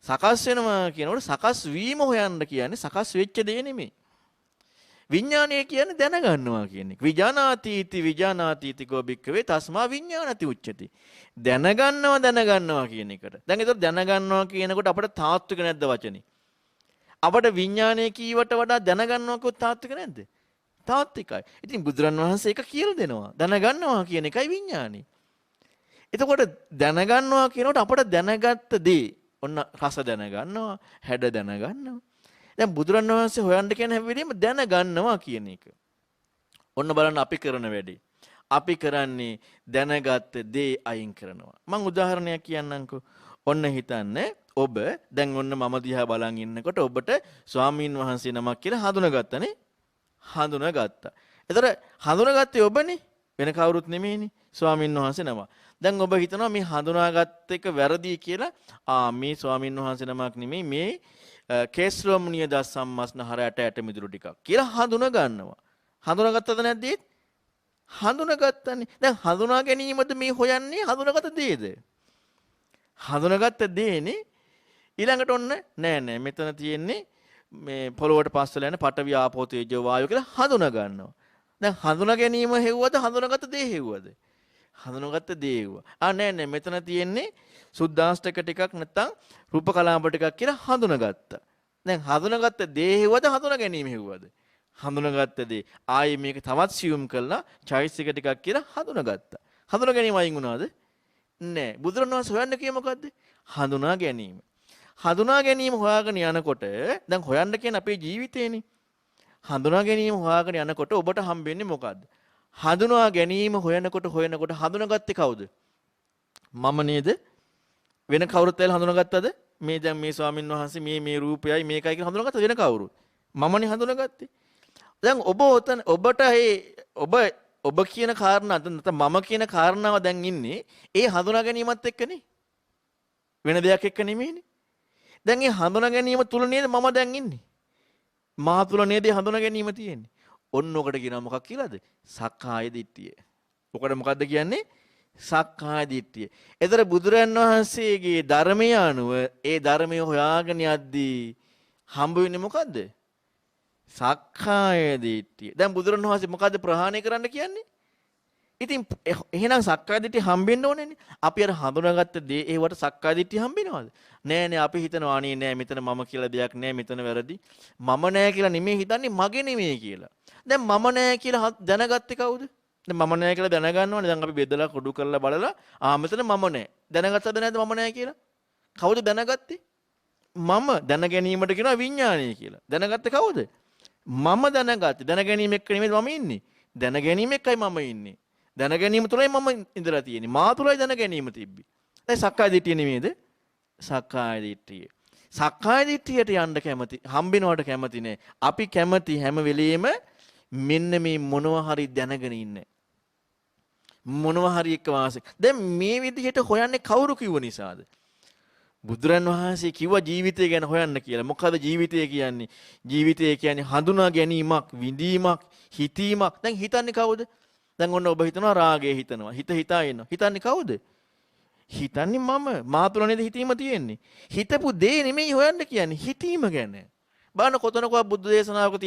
සකස් වෙනවා කියනකොට සකස් වීම හොයන්න කියන්නේ සකස් වෙච්ච දේ නෙමෙයි. විඥානය කියන්නේ දැනගන්නවා කියන එක. විජානාතීති විජානාතීතිකෝ භික්ඛවේ තස්මා විඥානති උච්චති. දැනගන්නවා කියන එකට. දැන් ඒතර දැනගන්නවා කියනකොට අපිට තාත්වික නැද්ද වචනේ? අපිට විඥානය කීවට වඩා දැනගන්නවා කිව්වොත් තාත්වික නැද්ද? තාත්විකයි. ඉතින් බුදුරන් වහන්සේ ඒක කියලා දෙනවා. දැනගන්නවා කියන එකයි විඥානි. එතකොට දැනගන්නවා කියනකොට අපිට දැනගත්ත දේ ඔන්න රස දැනගන්නවා, හැඩ දැනගන්නවා. දැන් බුදුරන් වහන්සේ හොයන්න කියන හැම වෙලෙම දැනගන්නවා කියන එක. ඔන්න බලන්න අපි කරන වැඩේ. අපි කරන්නේ දැනගත්ත දේ අයින් කරනවා. මම උදාහරණයක් කියන්නම්කෝ. ඔන්න හිතන්න ඔබ දැන් ඔන්න මම දිහා බලන් ඉන්නකොට ඔබට ස්වාමීන් වහන්සේ නමක් කියලා හඳුනාගත්තනේ. හඳුනාගත්තා. ඒතර හඳුනාගත්තේ ඔබනේ. වෙන කවුරුත් නෙමෙයිනේ. ස්වාමීන් වහන්සේ නම. දැන් ඔබ හිතනවා මේ හඳුනාගත්ත එක වැරදි කියලා. මේ ස්වාමීන් වහන්සේ නමක් නෙමෙයි මේ කේස්රොම්නිය දස්සම්මස්නහර ඇට මිදුළු ටිකක් කියලා හඳුනා ගන්නවා. හඳුනාගත්තද නැද්ද? හඳුනාගත්තනේ. දැන් හඳුනා ගැනීමද මේ හොයන්නේ හඳුනාගත්ත දේද? හඳුනාගත්ත දේනේ. ඊළඟට ඔන්න නෑ මෙතන තියෙන්නේ මේ පොළොවට පස්සල යන පඨවි ආපෝ තේජෝ වායෝ කියලා හඳුනා ගන්නවා. දැන් හඳුනා ගැනීම හෙව්වද හඳුනාගත්ත දේ හෙව්වද? හඳුනාගත්ත දේ හෙව්වා. නෑ මෙතන තියෙන්නේ සුද්දාෂ්ටක ටිකක් නැත්තම් රූප කලාප ටිකක් කියලා හඳුනාගත්තා. දැන් හඳුනාගත්ත දේ හෙව්වද හඳුනා ගැනීම හෙව්වද? හඳුනාගත්ත දේ. ආයේ මේක තවත් සියුම් කළා චෛසික ටිකක් කියලා හඳුනාගත්තා. හඳුනා ගැනීම අයින් වුණාද? නෑ. බුදුරණවහන්සේ හොයන්න කියේ මොකද්ද? හඳුනා ගැනීම. හඳුනා ගැනීම හොයාගෙන යනකොට දැන් හොයන්න කියන අපේ ජීවිතේනේ. හඳුනා ගැනීම හොයාගෙන යනකොට ඔබට හම්බෙන්නේ මොකද්ද? හඳුනා ගැනීම හොයනකොට හඳුනාගත්තේ කවුද? මම නේද? වෙන කවුරුත් ඇවිල්ලා හඳුනාගත්තද? මේ දැන් මේ ස්වාමින් වහන්සේ මේ රූපයයි මේකයි කියලා හඳුනාගත්ත වෙන කවුරුත්? මමනේ හඳුනාගත්තේ. දැන් ඔබට ඔබ කියන කාරණා නැත්නම් මම කියන කාරණාව දැන් ඉන්නේ ඒ හඳුනා ගැනීමත් එක්කනේ. වෙන දෙයක් එක්ක නෙමෙයිනේ. දැන් මේ හඳුනා ගැනීම තුල නේද මම දැන් ඉන්නේ. මා තුල නේද හඳුනා ගැනීම තියෙන්නේ. ඔන්න ඔකට කියනවා මොකක් කියලාද? සක්කාය දිට්ඨිය. ඔකට මොකද්ද කියන්නේ? සක්කාය දිට්ඨිය. ඒතර බුදුරන් වහන්සේගේ ධර්මය අනුව ඒ ධර්මය හොයාගෙන යද්දී හම්බ වෙන්නේ මොකද්ද? සක්කාය දිට්ඨිය. දැන් බුදුරන් වහන්සේ මොකද්ද ප්‍රහාණය කරන්න කියන්නේ? ඉතින් එහෙනම් සක්කාය දිට්ඨිය හම්බෙන්න ඕනේනේ. අපි අර හඳුනාගත්ත දේ ඒවට සක්කාය දිට්ඨිය හම්බෙනවද? නෑ අපි හිතනවා අනේ නෑ මෙතන මම කියලා දෙයක් නෑ මෙතන වැරදි. මම නෑ කියලා නෙමෙයි හිතන්නේ මගේ නෙමෙයි කියලා. දැන් මම නෑ කියලා දැනගත්තේ කවුද? දැන් මම නෑ කියලා දැනගන්නවනේ. දැන් අපි බෙදලා කොඩු කරලා බලලා මෙතන මම නෑ. දැනගත්තද නැද්ද මම නෑ කියලා? කවුද දැනගත්තේ? මම දැන ගැනීමට කියනවා විඥානය කියලා. දැනගත්තේ කවුද? මම දැනගත්තේ. දැන ගැනීම එක්ක නෙමෙයි මම ඉන්නේ. දැන ගැනීම එක්කයි මම ඉන්නේ. දැන ගැනීම තුලයි මම ඉඳලා තියෙන්නේ. මා තුලයි දැන ගැනීම තිබ්බේ. දැන් සක්කාය දිට්ඨිය නෙමෙයිද? සක්කාය දිට්ඨිය. සක්කාය දිට්ඨියට යන්න කැමති, හම්බෙනවට කැමති නෑ. අපි කැමති හැම වෙලෙම මෙන්න මේ මොනවා හරි දැනගෙන ඉන්න. මොනවා හරි එක්ක වාසය. දැන් මේ විදිහට හොයන්නේ කවුරු කිව්ව නිසාද? බුදුරන් වහන්සේ කිව්වා ජීවිතය ගැන හොයන්න කියලා. මොකද ජීවිතය කියන්නේ? ජීවිතය කියන්නේ හඳුනා ගැනීමක්, විඳීමක්, හිතීමක්. දැන් හිතන්නේ කවුද? දැන් ඔන්න ඔබ හිතනවා රාගය හිතනවා. හිතා ඉන්නවා. හිතන්නේ කවුද? හිතන්නේ මම. මා තුල නේද හිතීම තියෙන්නේ. හිතපු දේ නෙමෙයි හොයන්න කියන්නේ. හිතීම ගැන. බලන්න කොතනකවත් බුද්ධ දේශනාවක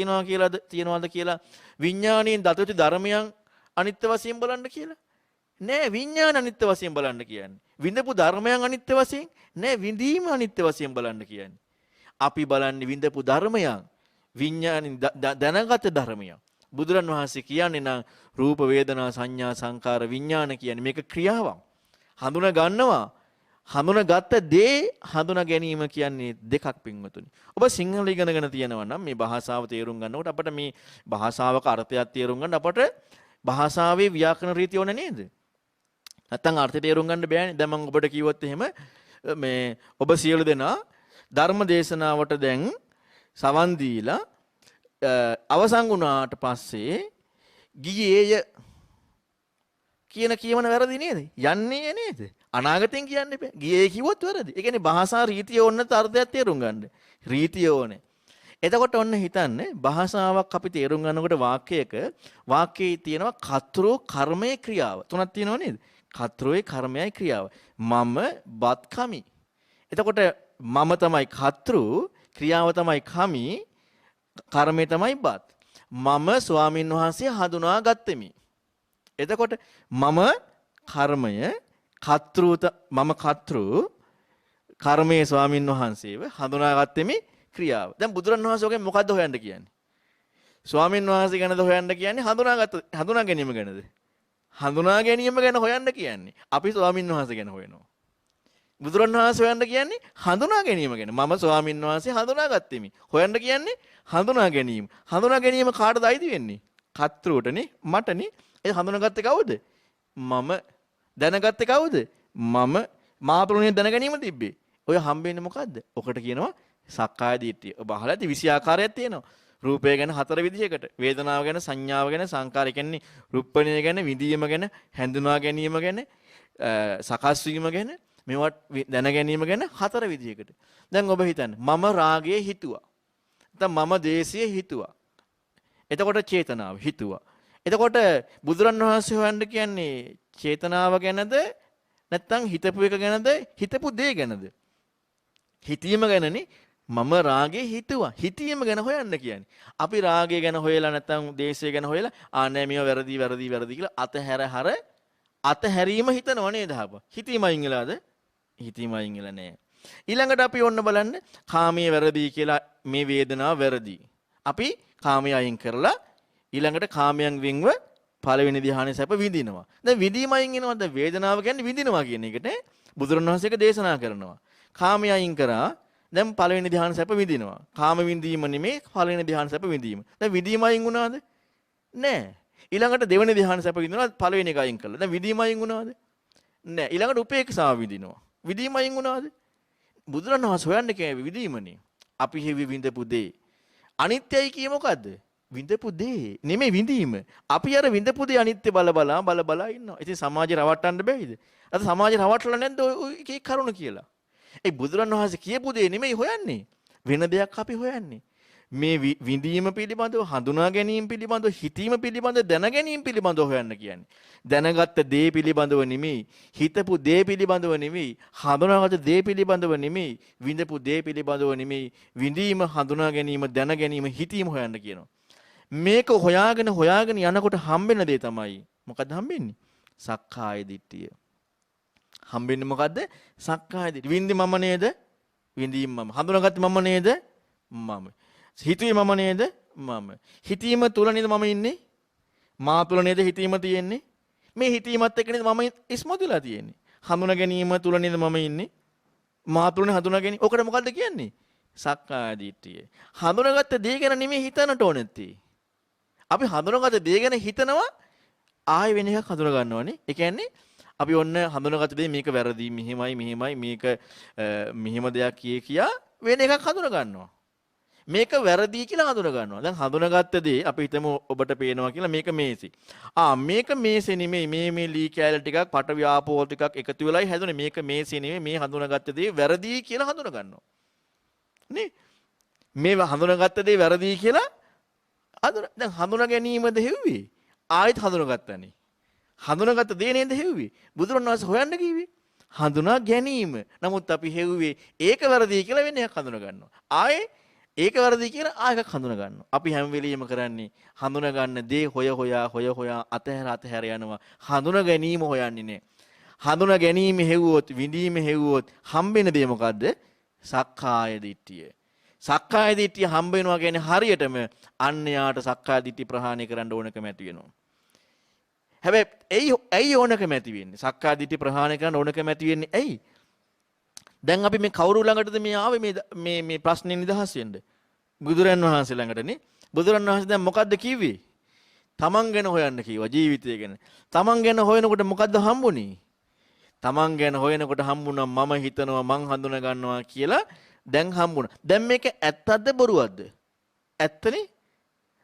තියනවාද කියලා විඥාණයෙන් දතොති ධර්මයන් අනිත්‍ය වශයෙන් බලන්න කියලා. නෑ විඥාන අනිත්‍ය වශයෙන් බලන්න කියන්නේ. විඳපු ධර්මයන් අනිත්‍ය වශයෙන් නෑ විඳීම අනිත්‍ය වශයෙන් බලන්න කියන්නේ. අපි බලන්නේ විඳපු ධර්මයන් විඥානින් දැනගත ධර්මයන්. බුදුරන් වහන්සේ කියන්නේ නම් රූප වේදනා සංඥා සංකාර විඥාන කියන්නේ මේක ක්‍රියාවක්. හඳුනා ගන්නවා. හඳුනාගත්ත දේ හඳුනා ගැනීම කියන්නේ දෙකක් පින්වතුනි. ඔබ සිංහල ඉගෙනගෙන තියෙනවා නම් මේ භාෂාව තේරුම් ගන්නකොට අපිට මේ භාෂාවක අර්ථයක් තේරුම් ගන්න අපට භාෂාවේ ව්‍යාකරණ රීතිය ඕන නේද? නැත්තම් අර්ථය තේරුම් ගන්න බෑනේ. දැන් මම ඔබට කිව්වොත් එහෙම මේ ඔබ සියලු දෙනා ධර්ම දේශනාවට දැන් සවන් දීලා අවසන් වුණාට පස්සේ ගියේය කියන කියමන වැරදි නේද? යන්නේ නේද? අනාගතෙන් කියන්න එපා. ගියේ කිව්වොත් වැරදි. ඒ කියන්නේ භාෂා රීතිය ඕන අර්ථයක් තේරුම් ගන්න. රීතිය ඕනේ. එතකොට ඔන්න හිතන්න භාෂාවක් අපි තේරුම් ගන්නකොට වාක්‍යයේ තියෙනවා කර්තෘ කර්මයේ ක්‍රියාව. තුනක් තියෙනව නේද? කර්තෘයේ කර්මයයි ක්‍රියාව. මම බත් කමි. එතකොට මම තමයි කර්තෘ, ක්‍රියාව තමයි කමි, කර්මය තමයි බත්. මම ස්වාමින් වහන්සේ හඳුනා ගත්තෙමි. එතකොට මම කර්මය මම කර්තෘ කර්මයේ ස්වාමින් වහන්සේව හඳුනාගත්තෙමි ක්‍රියාව. දැන් බුදුරණවහන්සේ ඔකෙන් මොකද්ද හොයන්න කියන්නේ? ස්වාමින් වහන්සේ ගැනද හොයන්න කියන්නේ හඳුනා ගැනීම ගැනද? හඳුනා ගැනීම ගැන හොයන්න කියන්නේ. අපි ස්වාමින් වහන්සේ ගැන හොයනවා. බුදුරණවහන්සේ හොයන්න කියන්නේ හඳුනා ගැනීම ගැන. මම ස්වාමින් වහන්සේ හඳුනාගත්තෙමි. හොයන්න කියන්නේ හඳුනා ගැනීම. හඳුනා ගැනීම කාටද අයිති වෙන්නේ? කර්තෘටනේ, මටනේ. ඒ හඳුනාගත්තේ කවුද? මම. දැනගත්තේ කවුද? මම. මා තුනේ දැන ගැනීම තිබ්බේ. ඔය හම්බෙන්නේ මොකද්ද? ඔකට කියනවා සක්කාය දිට්ඨිය. ඔබ අහලා ඇති 20 ආකාරයක් තියෙනවා. රූපය ගැන 4 විදිහකට. වේදනාව ගැන, සංඥාව ගැන, සංකාරය කියන්නේ රුප්පණය ගැන, විඳීම ගැන, හැඳුනා ගැනීම ගැන, සකස් වීම ගැන, මේවත් දැන ගැනීම ගැන 4 විදිහකට. දැන් ඔබ හිතන්න මම රාගයේ හිතුවා. නැත්නම් මම දේශයේ හිතුවා. එතකොට චේතනාව හිතුවා. එතකොට බුදුරණවහන්සේ හොයන්න කියන්නේ චේතනාව ගැනද නැත්නම් හිතපු එක ගැනද හිතපු දේ ගැනද? හිතීම ගැනනේ. මම රාගේ හිතුවා. හිතීම ගැන හොයන්න කියන්නේ. අපි රාගය ගැන හොයලා නැත්නම් දේශය ගැන හොයලා නෑ මේව වැරදි කියලා අතහැරීම හිතනව නේද හප. හිතීමයින් වෙලාද? හිතීමයින් වෙලා නෑ. ඊළඟට අපි ඔන්න බලන්න කාමයේ වැරදි කියලා මේ වේදනාව වැරදි. අපි කාමයේ අයින් කරලා ඊළඟට කාමයන් වින්ව පළවෙනි ධ්‍යානයේ සැප විඳිනවා. දැන් විඳීමයින් එනවා. දැන් වේදනාව කියන්නේ විඳිනවා කියන එකට බුදුරණවහන්සේක දේශනා කරනවා. කාමයේ අයින් කරා දැන් පළවෙනි ධ්‍යාන සැප විඳිනවා. කාම විඳීම නෙමේ පළවෙනි ධ්‍යාන සැප විඳීම. දැන් විඳීමයින් වුණාද? නෑ. ඊළඟට දෙවෙනි ධ්‍යාන සැප විඳිනවා පළවෙනි එක අයින් කළා. දැන් විඳීමයින් වුණාද? නෑ. ඊළඟට උපේක්ෂාව විඳිනවා. විඳීමයින් වුණාද? බුදුරණවහන්සේ හොයන්නේ කෑවේ විඳීමනේ. අපි හිවි විඳපු දේ. අනිත්‍යයි කියේ මොකද්ද? විඳපු දේ නෙමෙයි විඳීම. අපි අර විඳපු දේ අනිත්‍ය බල බලා ඉන්නවා. ඉතින් සමාජය රවට්ටන්න බැයිද? අද සමාජය රවට්ටලා නැද්ද ඔය එක කරුණ කියලා? ඒ බුදුරණවහන්සේ කියපු දේ නෙමෙයි හොයන්නේ. වෙන දෙයක් අපි හොයන්නේ. මේ විඳීම පිළිබඳව, හඳුනා ගැනීම පිළිබඳව, හිතීම පිළිබඳව, දැන ගැනීම පිළිබඳව හොයන්න කියන්නේ. දැනගත්ත දේ පිළිබඳව නෙමෙයි, හිතපු දේ පිළිබඳව නෙමෙයි, හඳුනාගත්ත දේ පිළිබඳව නෙමෙයි, විඳපු දේ පිළිබඳව නෙමෙයි, විඳීම, හඳුනා ගැනීම, දැන ගැනීම, හිතීම හොයන්න කියනවා. මේක හොයාගෙන යනකොට හම්බෙන දේ තමයි මොකද්ද හම්බෙන්නේ? සක්කාය දිට්ඨිය. හම්බෙන්නේ මොකද්ද? සක්කාය දිට්ඨිය. විඳි මම නේද? විඳීම මම. හඳුනාගත්තේ මම නේද? මම. හිතුවේ මම නේද? මම. හිතීම තුල නේද මම ඉන්නේ? මා තුල නේද හිතීම තියෙන්නේ? මේ හිතීමත් එක්ක නේද මම ඉස්මතුලා තියෙන්නේ? හඳුනා ගැනීම තුල නේද මම ඉන්නේ? මා තුලනේ හඳුනා ගැනීම. ඔකට මොකද්ද කියන්නේ? සක්කාය දිට්ඨිය. හඳුනාගත්ත දේ ගැන නෙමෙයි හිතන්නට ඕනෙත්තේ. අපි හඳුනාගත්ත දේ ගැන හිතනවා ආයෙ වෙන එකක් හඳුනා ගන්නවනේ. ඒ කියන්නේ අපි ඔන්න හඳුනාගත්ත දේ මේක වැරදි, මෙහෙමයි මේක මෙහෙම දෙයක් කියා වෙන එකක් හඳුනා ගන්නවා. මේක වැරදි කියලා හඳුනා ගන්නවා. දැන් හඳුනාගත්ත දේ අපි හිතමු ඔබට පේනවා කියලා මේක මේසි. මේක මේසෙ නෙමෙයි මේ ලී කෑල්ල ටිකක් පටවි ආපෝල් ටිකක් එකතු වෙලායි හැදුනේ. මේක මේසෙ නෙමෙයි මේ හඳුනාගත්ත දේ වැරදි කියලා හඳුනා ගන්නවා. නේ? මේ හඳුනාගත්ත දේ වැරදි කියලා දැන් හඳුනා ගැනීමද හෙව්වේ? ආයෙත් හඳුනාගත්තනේ. හඳුනාගත්ත දේ නේද හෙව්වේ? බුදුරණවහන්සේ හොයන්න කිව්වේ හඳුනා ගැනීම. නමුත් අපි හෙව්වේ ඒක වැරදි කියලා වෙන එකක් හඳුනා ගන්නවා. ආයේ ඒක වැරදි කියලා ආයෙක හඳුනා ගන්නවා. අපි හැම වෙලෙම කරන්නේ හඳුනා ගන්න දේ හොයා අතහැර යනවා. හඳුනා ගැනීම හොයන්නේ නැහැ. හඳුනා ගැනීම හෙව්වොත්, විඳීම හෙව්වොත් හම්බෙන දේ මොකද්ද? සක්කාය දිට්ඨිය. සක්කාය දිට්ඨිය හම්බ වෙනවා කියන්නේ හරියටම අන්‍යයාට සක්කාය දිට්ඨිය ප්‍රහාණය කරන්න ඕනකම ඇති වෙනවා. හැබැයි ඇයි ඕනකම ඇති වෙන්නේ? සක්කාය දිට්ඨිය ප්‍රහාණය කරන්න ඕනකම ඇති වෙන්නේ ඇයි? දැන් අපි මේ කවුරු ළඟටද මේ ආවේ මේ ප්‍රශ්නේ නිදහස් වෙන්න? බුදුරන් වහන්සේ ළඟටනේ. බුදුරන් වහන්සේ දැන් මොකද්ද කිව්වේ? තමන් ගැන හොයන්න කිව්වා, ජීවිතය ගැන. තමන් ගැන හොයනකොට මොකද්ද හම්බුනේ? තමන් ගැන හොයනකොට හම්බුණා මම හිතනවා මං හඳුනා ගන්නවා කියලා දැන් හම්බුණා. දැන් මේක ඇත්තද බොරුවක්ද? ඇත්තනේ.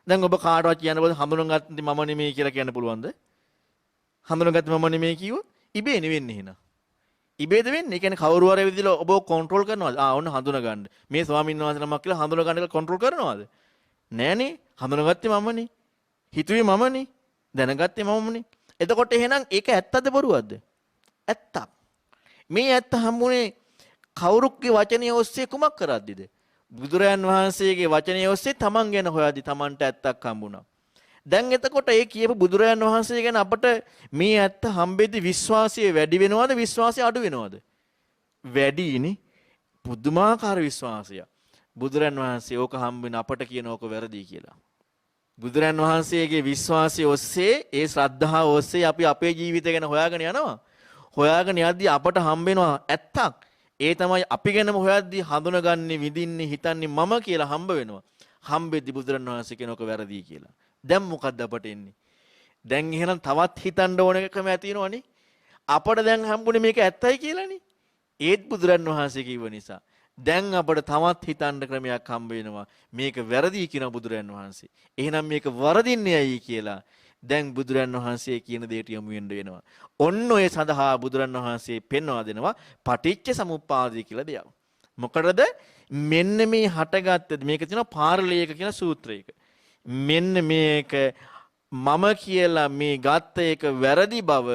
දැන් ඔබ කාටවත් කියන්න බෑ හඳුනාගත්තේ මම නෙමෙයි කියලා කියන්න පුළුවන්ද? හඳුනාගත්තේ මම නෙමෙයි කිව්වොත් ඉබේ නෙවෙන්නේ එහෙනම්. ඉබේද වෙන්නේ? ඒ කියන්නේ කවුරු හරි විදිහට ඔබ කන්ට්‍රෝල් කරනවද? ඔන්න හඳුනා ගන්න. මේ ස්වාමීන් වහන්සේ නමක් කියලා හඳුනා ගන්න එක කන්ට්‍රෝල් කරනවද? නෑනේ. හඳුනාගත්තේ මමනේ. හිතුවේ මමනේ. දැනගත්තේ මමනේ. එතකොට එහෙනම් ඒක ඇත්තද බොරුවක්ද? ඇත්තක්. මේ ඇත්ත හම්බුනේ කවුරුක්ගේ වචනය ඔස්සේ කුමක් කරද්දිද? බුදුරයන් වහන්සේගේ වචනය ඔස්සේ තමන් ගැන හොයද්දි තමන්ට ඇත්තක් හම්බුණා. දැන් එතකොට ඒ කියපු බුදුරයන් වහන්සේ ගැන අපට මේ ඇත්ත හම්බෙද්දි විශ්වාසය වැඩි වෙනවද විශ්වාසය අඩු වෙනවද? වැඩිනේ. පුදුමාකාර විශ්වාසයක්. බුදුරයන් වහන්සේ ඕක හම්බෙන අපට කියන ඕක වැරදි කියලා. බුදුරයන් වහන්සේගේ විශ්වාසය ඔස්සේ ඒ ශ්‍රද්ධාව ඔස්සේ අපි අපේ ජීවිතය ගැන හොයාගෙන යනවා. හොයාගෙන යද්දී අපට හම්බෙනවා ඇත්තක්. ඒ තමයි අපි ගැනම හොයද්දී හඳුනගන්නේ, විඳින්නේ, හිතන්නේ මම කියලා හම්බ වෙනවා. හම්බෙද්දී බුදුරණවහන්සේ කියනක වැරදි කියලා. දැන් මොකද්ද අපට එන්නේ? දැන් එහෙනම් තවත් හිතන්න ඕන එකම ඇති වෙනවනේ. අපට දැන් හම්බුනේ මේක ඇත්තයි කියලානේ. ඒත් බුදුරණවහන්සේ කිව්ව නිසා දැන් අපට තවත් හිතන්න ක්‍රමයක් හම්බ වෙනවා. මේක වැරදි කියන බුදුරණවහන්සේ. එහෙනම් මේක වරදින්නේ ඇයි කියලා දැන් බුදුරන් වහන්සේ කියන දෙයට යොමු වෙන්න වෙනවා. ඔන්න ඔය සඳහා බුදුරන් වහන්සේ පෙන්වා දෙනවා පටිච්ච සමුප්පාදය කියලා දෙයක්. මොකටද? මෙන්න මේ හටගත්ත මේක තියෙනවා පාරලීයක කියන සූත්‍රයක. මෙන්න මේක මම කියලා මේ ගත්ත එක වැරදි බව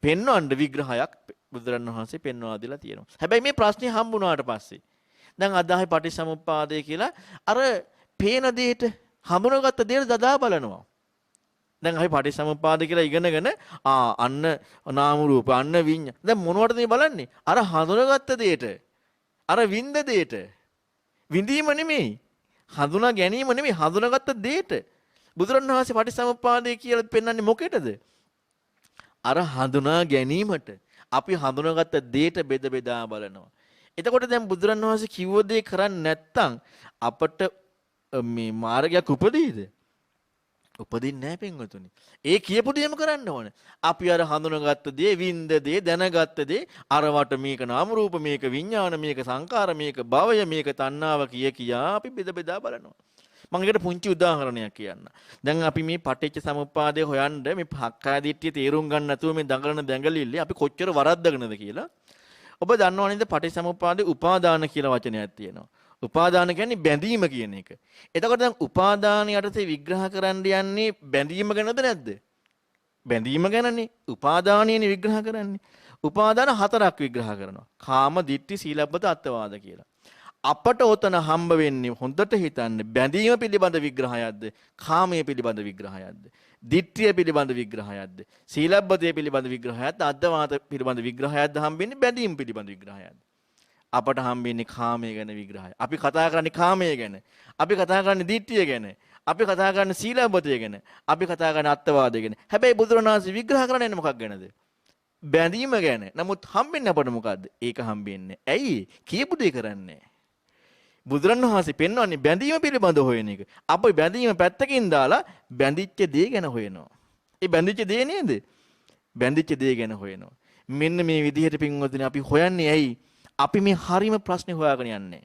පෙන්වන්න විග්‍රහයක් බුදුරන් වහන්සේ පෙන්වා දීලා තියෙනවා. හැබැයි මේ ප්‍රශ්නේ හම්බුණාට පස්සේ දැන් අදාහි පටිච්චසමුප්පාදය කියලා අර පේන දෙයට හඳුනාගත්ත දෙයට දදා බලනවා. දැන් අපි පටිච්චසමුප්පාද කියලා ඉගෙනගෙන අන්න නාම රූප අන්න විඤ්ඤාණ. දැන් මොනවටද මේ බලන්නේ? අර හඳුනාගත්ත දෙයට. අර විඳ දෙයට. විඳීම නෙමෙයි. හඳුනා ගැනීම නෙමෙයි හඳුනාගත්ත දෙයට. බුදුරණවහන්සේ පටිච්චසමුප්පාදය කියලා පෙන්වන්නේ මොකේද? අර හඳුනා ගැනීමට. අපි හඳුනාගත්ත දෙයට බෙද බෙදා බලනවා. එතකොට දැන් බුදුරණවහන්සේ කිව්ව දේ කරන්නේ නැත්නම් අපට මේ මාර්ගයක් උපදීද? උපදින්නේ නැහැ පින්වතුනි. ඒ කියපු දේම කරන්න ඕනේ. අපි අර හඳුනාගත්ත දේ, වින්ද දේ, දැනගත්ත දේ, අරවට මේක නාම රූප, මේක විඥාන, මේක සංකාර, මේක භවය, මේක තණ්හාව කියා අපි බෙද බෙදා බලනවා. මම ඒකට පුංචි උදාහරණයක් කියන්න. දැන් අපි මේ පටිච්ච සමුප්පාදය හොයන්න මේ පක්ඛා දිට්ඨිය තේරුම් ගන්න නැතුව මේ දඟලන දැඟලිල්ලේ අපි කොච්චර වරද්දගෙනද කියලා. ඔබ දන්නව නේද පටිච්ච සමුප්පාදේ උපාදාන කියලා වචනයක් තියෙනවා. උපාදාන කියන්නේ බැඳීම කියන එක. එතකොට දැන් උපාදාන යටතේ විග්‍රහ කරන්න යන්නේ බැඳීම ගැනද නැද්ද? බැඳීම ගැනනේ. උපාදානියනේ විග්‍රහ කරන්නේ. උපාදාන හතරක් විග්‍රහ කරනවා. කාම, ditthi, සීලබ්බත, අත්වාද කියලා. අපට ඔතන හම්බ වෙන්නේ හොඳට හිතන්න බැඳීම පිළිබඳ විග්‍රහයක්ද? කාමයේ පිළිබඳ විග්‍රහයක්ද? ditthිය පිළිබඳ විග්‍රහයක්ද? සීලබ්බතය පිළිබඳ විග්‍රහයක්ද? අත්වාද පිළිබඳ විග්‍රහයක්ද හම්බෙන්නේ බැඳීම පිළිබඳ විග්‍රහයක්ද? අපට හම්බෙන්නේ කාමයේ ගැන විග්‍රහය. අපි කතා කරන්නේ කාමයේ ගැන. අපි කතා කරන්නේ ditthිය ගැන. අපි කතා කරන්නේ සීලබ්බතය ගැන. අපි කතා කරන්නේ අත්වාදය ගැන. හැබැයි බුදුරණාහි විග්‍රහ කරන්නේ මොකක් ගැනද? බැඳීම ගැන. නමුත් හම්බෙන්නේ අපට මොකද්ද? ඒක හම්බෙන්නේ. ඇයි? කියපු දේ කරන්නේ. බුදුරණවහන්සේ පෙන්වන්නේ බැඳීම පිළිබඳ හොයන එක. අපි බැඳීම පැත්තකින් දාලා බැඳිච්ච දේ ගැන හොයනවා. ඒ බැඳිච්ච දේ නේද? බැඳිච්ච දේ ගැන හොයනවා. මෙන්න මේ විදිහට පින්වතුනි අපි හොයන්නේ ඇයි? අපි මේ හරීම ප්‍රශ්නේ හොයාගෙන යන්නේ.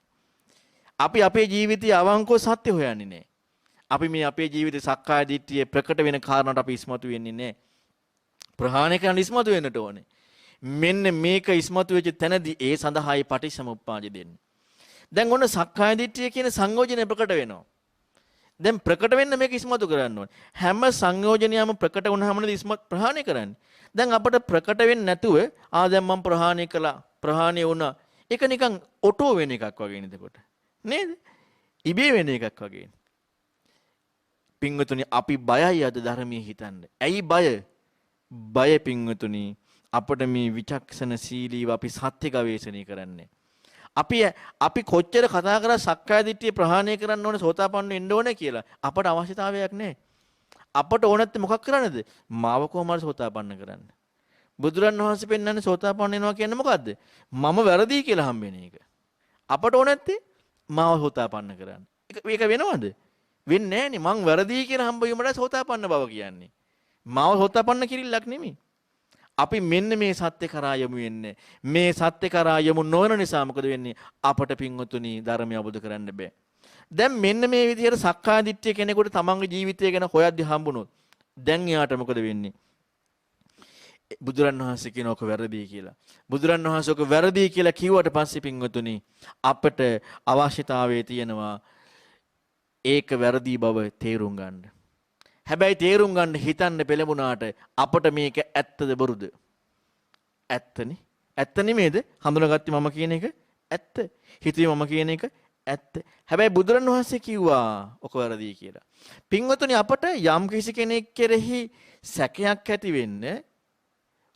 අපි අපේ ජීවිතයේ අවංකව සත්‍ය හොයන්නේ නැහැ. අපි මේ අපේ ජීවිතේ සක්කාය දිට්ඨිය ප්‍රකට වෙන කාරණාට අපි ඉස්මතු වෙන්නේ නැහැ. ප්‍රහාණය කරන්න ඉස්මතු වෙන්නට ඕනේ. මෙන්න මේක ඉස්මතු වෙච්ච තැනදී ඒ සඳහායි පටිච්චසමුප්පාදය දෙන්නේ. දැන් ඔන්න සක්කාය දිට්ඨිය කියන සංයෝජනය ප්‍රකට වෙනවා. දැන් ප්‍රකට වෙන්න මේක ඉස්මතු කරන්න ඕනේ. හැම සංයෝජනයම ප්‍රකට වුණාම නේද ඉස්මතු ප්‍රහාණය කරන්නේ. දැන් අපිට ප්‍රකට වෙන්නේ නැතුව දැන් මම ප්‍රහාණය කළා. ප්‍රහාණය වුණා. ඒක නිකන් ඔටෝ වෙන එකක් වගේ නේද කොට. නේද? ඉබේ වෙන එකක් වගේ. පින්වතුනි අපි බයයි අද ධර්මයේ හිතන්න. ඇයි බය? බය පින්වතුනි අපිට මේ විචක්ෂණ සීලීව අපි සත්‍ය ගවේෂණය කරන්නේ. අපි කොච්චර කතා කරා සක්කාය දිට්ඨිය ප්‍රහාණය කරන්න ඕනේ සෝතාපන්න වෙන්න ඕනේ කියලා අපට අවශ්‍යතාවයක් නැහැ. අපට ඕනත් මොකක් කරන්නද? මාව කොහොමද සෝතාපන්න කරන්න? බුදුරණවහන්සේ පෙන්වන්නේ සෝතාපන්න වෙනවා කියන්නේ මොකද්ද? මම වැරදි කියලා හම්බෙන එක. අපට ඕනැත්තේ මාව සෝතාපන්න කරන්න. ඒක වෙනවද? වෙන්නේ නැහනේ. මං වැරදි කියලා හම්බ වීමට සෝතාපන්න බව කියන්නේ. මාව සෝතාපන්න කිරිල්ලක් නෙමෙයි. අපි මෙන්න මේ සත්‍ය කරා යමු වෙන්නේ. මේ සත්‍ය කරා යමු නොවන නිසා මොකද වෙන්නේ? අපට පින්වතුනි ධර්මය අවබෝධ කරන්න බෑ. දැන් මෙන්න මේ විදිහට සක්කාය දිට්ඨිය කෙනෙකුට තමන්ගේ ජීවිතය ගැන හොයද්දි හම්බුනොත් දැන් එයාට මොකද වෙන්නේ? බුදුරණවහන්සේ කියන ඔක වැරදි කියලා. බුදුරණවහන්සේ ඔක වැරදි කියලා කිව්වට පස්සේ පින්වතුනි අපට අවශ්‍යතාවයේ තියෙනවා ඒක වැරදි බව තේරුම් ගන්න. හැබැයි තේරුම් ගන්න හිතන්න පෙළඹුණාට අපට මේක ඇත්තද බොරුද? ඇත්තනේ. ඇත්ත නෙමේද? හඳුනාගත්තේ මම කියන එක ඇත්ත. හිතුවේ මම කියන එක ඇත්ත. හැබැයි බුදුරණවහන්සේ කිව්වා ඔක වැරදි කියලා. පින්වතුනි අපට යම් කිසි කෙනෙක් කෙරෙහි සැකයක් ඇති වෙන්නේ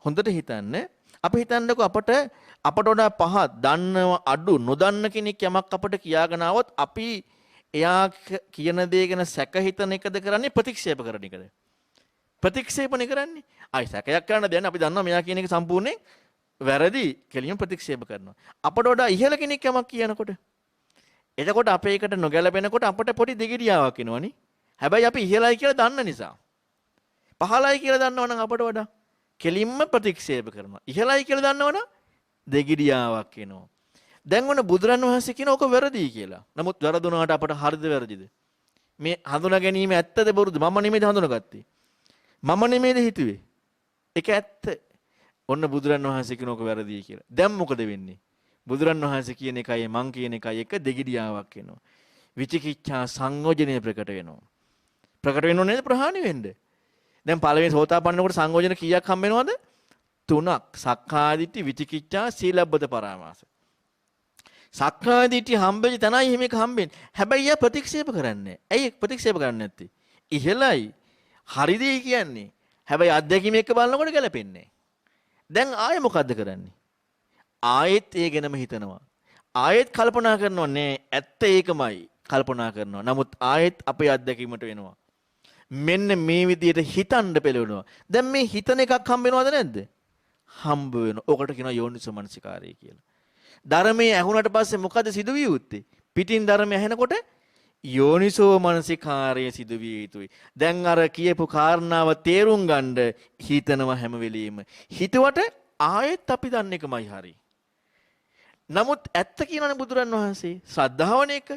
හොඳට හිතන්න. අපි හිතන්නකො අපට වඩා පහත් දන්නව අඩු නොදන්න කෙනෙක් යමක් අපට කියාගෙන આવොත් අපි එයා කියන දේ ගැන සැක හිතන එකද කරන්නේ ප්‍රතික්ෂේප කරන එකද? ප්‍රතික්ෂේපනේ කරන්නේ. ආයි සැකයක් කරන්න දෙන්නේ අපි දන්නවා මෙයා කියන එක සම්පූර්ණයෙන් වැරදි කෙලින්ම ප්‍රතික්ෂේප කරනවා. අපට වඩා ඉහළ කෙනෙක් යමක් කියනකොට එතකොට අපේ එකට නොගැලපෙනකොට අපට පොඩි දෙගිඩියාවක් එනවනේ. හැබැයි අපි ඉහළයි කියලා දන්න නිසා. පහළයි කියලා දන්නවනම් අපට වඩා කෙලින්ම ප්‍රතික්ෂේප කරනවා. ඉහළයි කියලා දන්නවනම් දෙගිඩියාවක් එනවා. දැන් ඔන්න බුදුරණවහන්සේ කියන ඕක වැරදි කියලා. නමුත් වැරදුනාට අපට හරිද වැරදිද? මේ හඳුනා ගැනීම ඇත්තද බොරුද? මම නෙමෙයිද හඳුනාගත්තේ. මම නෙමෙයිද හිතුවේ. ඒක ඇත්ත. ඔන්න බුදුරණවහන්සේ කියන ඕක වැරදි කියලා. දැන් මොකද වෙන්නේ? බුදුරණවහන්සේ කියන එකයි මං කියන එකයි එක දෙගිඩියාවක් එනවා. විචිකිච්ඡා සංයෝජනය ප්‍රකට වෙනවා. ප්‍රකට වෙනව නේද ප්‍රහාණය වෙන්න? දැන් පළවෙනි සෝතාපන්නකොට සංයෝජන කීයක් හම්බ වෙනවද? 3ක්. සක්කාය දිට්ඨි, විචිකිච්ඡා, සීලබ්බත පරාමාස. සක්කාය දිට්ඨිය හම්බෙච්ච තැනයි එහෙම එක හම්බෙන්නේ. හැබැයි යා ප්‍රතික්ෂේප කරන්නේ. ඇයි ප්‍රතික්ෂේප කරන්නේ නැත්තේ? ඉහළයි. හරිදී කියන්නේ. හැබැයි අත්දැකීම එක්ක බලනකොට ගැලපෙන්නේ. දැන් ආයෙ මොකද්ද කරන්නේ? ආයෙත් ඒ ගැනම හිතනවා. ආයෙත් කල්පනා කරනවා නෑ ඇත්ත ඒකමයි කල්පනා කරනවා. නමුත් ආයෙත් අපේ අත්දැකීමට වෙනවා. මෙන්න මේ විදිහට හිතන්න පෙළවෙනවා. දැන් මේ හිතන එකක් හම්බ වෙනවද නැද්ද? හම්බ වෙනවා. ඔකට කියනවා යෝනිසෝ මනසිකාරය කියලා. ධර්මයේ ඇහුණට පස්සේ මොකද සිදුවිය යුත්තේ? පිටින් ධර්මය ඇහෙනකොට යෝනිසෝ මනසිකාරය සිදුවිය යුතුයි. දැන් අර කියපු කාරණාව තේරුම් ගන්න හිතනවා හැම වෙලෙම. හිතුවට ආයෙත් අපි දන්න එකමයි හරි. නමුත් ඇත්ත කියනනේ බුදුරන් වහන්සේ ශ්‍රද්ධාවන එක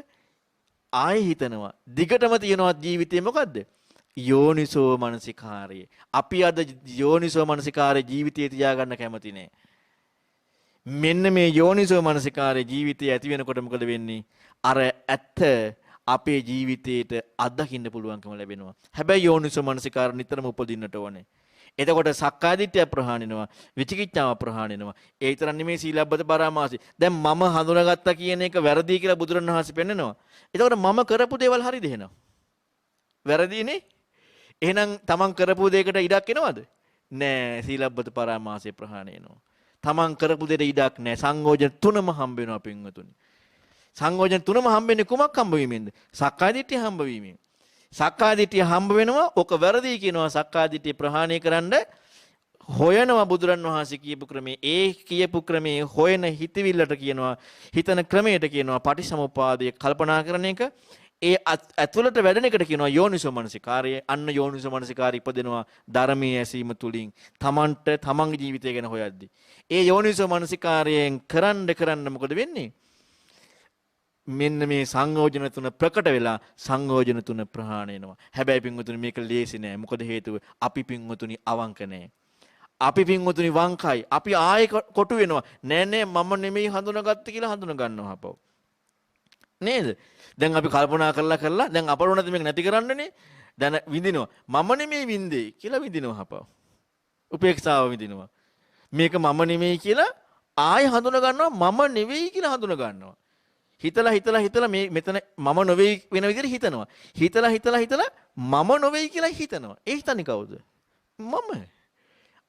ආයෙ හිතනවා. දිගටම තියෙනවා ජීවිතේ මොකද්ද? යෝනිසෝ මනසිකාරය. අපි අද යෝනිසෝ මනසිකාරය ජීවිතේ තියාගන්න කැමති නෑ. මෙන්න මේ යෝනිසෝ මනසිකාරය ජීවිතේ ඇති වෙනකොට මොකද වෙන්නේ? අර ඇත්ත අපේ ජීවිතේට අත්දකින්න පුළුවන්කම ලැබෙනවා. හැබැයි යෝනිසෝ මනසිකාර නිතරම උපදින්නට ඕනේ. එතකොට සක්කාය දිට්ඨිය ප්‍රහාණය වෙනවා, විචිකිච්ඡාව ප්‍රහාණය වෙනවා. ඒ විතරක් නෙමෙයි සීලබ්බත පරාමාසය. දැන් මම හඳුනාගත්තා කියන එක වැරදි කියලා බුදුරණවහන්සේ පෙන්නනවා. එතකොට මම කරපු දේවල් හරිද එහෙනම්? වැරදිනේ. එහෙනම් තමන් කරපු දෙයකට ඉඩක් එනවද? නෑ. සීලබ්බත පරාමාසය ප්‍රහාණය වෙනවා. තමන් කරපු දෙයට ඉඩක් නෑ. සංයෝජන තුනම හම්බ වෙනවා පින්වතුනි. සංයෝජන තුනම හම්බෙන්නේ කුමක් හම්බ වීමෙන්ද? සක්කාය දිට්ඨිය හම්බ වීමෙන්. සක්කාය දිට්ඨිය හම්බ වෙනවා. ඔක වැරදි කියනවා. සක්කාය දිට්ඨිය ප්‍රහාණය කරන්න හොයනවා බුදුරන් වහන්සේ කියපු ක්‍රමේ. ඒ කියපු ක්‍රමේ හොයන හිතවිල්ලට කියනවා, හිතන ක්‍රමයට කියනවා පටිසමුපාදය කල්පනා කරන එක. ඒ ඇතුළට වැඩෙන එකට කියනවා යෝනිසෝ මනසිකාරය. අන්න යෝනිසෝ මනසිකාරය ඉපදෙනවා ධර්මයේ ඇසීම තුලින් තමන්ට තමන්ගේ ජීවිතය ගැන හොයද්දී. ඒ යෝනිසෝ මනසිකාරයෙන් කරන්න මොකද වෙන්නේ? මෙන්න මේ සංයෝජන තුන ප්‍රකට වෙලා සංයෝජන තුන ප්‍රහාණය වෙනවා. හැබැයි පින්වතුනි මේක ලේසි නෑ. මොකද හේතුව? අපි පින්වතුනි අවංක නෑ. අපි පින්වතුනි වංකයි. අපි ආයෙ කොටු වෙනවා. නෑ මම නෙමෙයි හඳුනාගත්තේ කියලා හඳුනා ගන්නවා අපව. නේද? දැන් අපි කල්පනා කරලා දැන් අපර උනත් මේක නැති කරන්නනේ. දැන් විඳිනවා. මම නෙමෙයි විඳේ කියලා විඳිනවා අපව. උපේක්ෂාව විඳිනවා. මේක මම නෙමෙයි කියලා ආයෙ හඳුනා ගන්නවා. මම නෙවෙයි කියලා හඳුනා ගන්නවා. හිතලා මේ මෙතන මම නොවේයි වෙන විදිහට හිතනවා. හිතලා මම නොවේයි කියලා හිතනවා. ඒ හිතන්නේ කවුද? මම.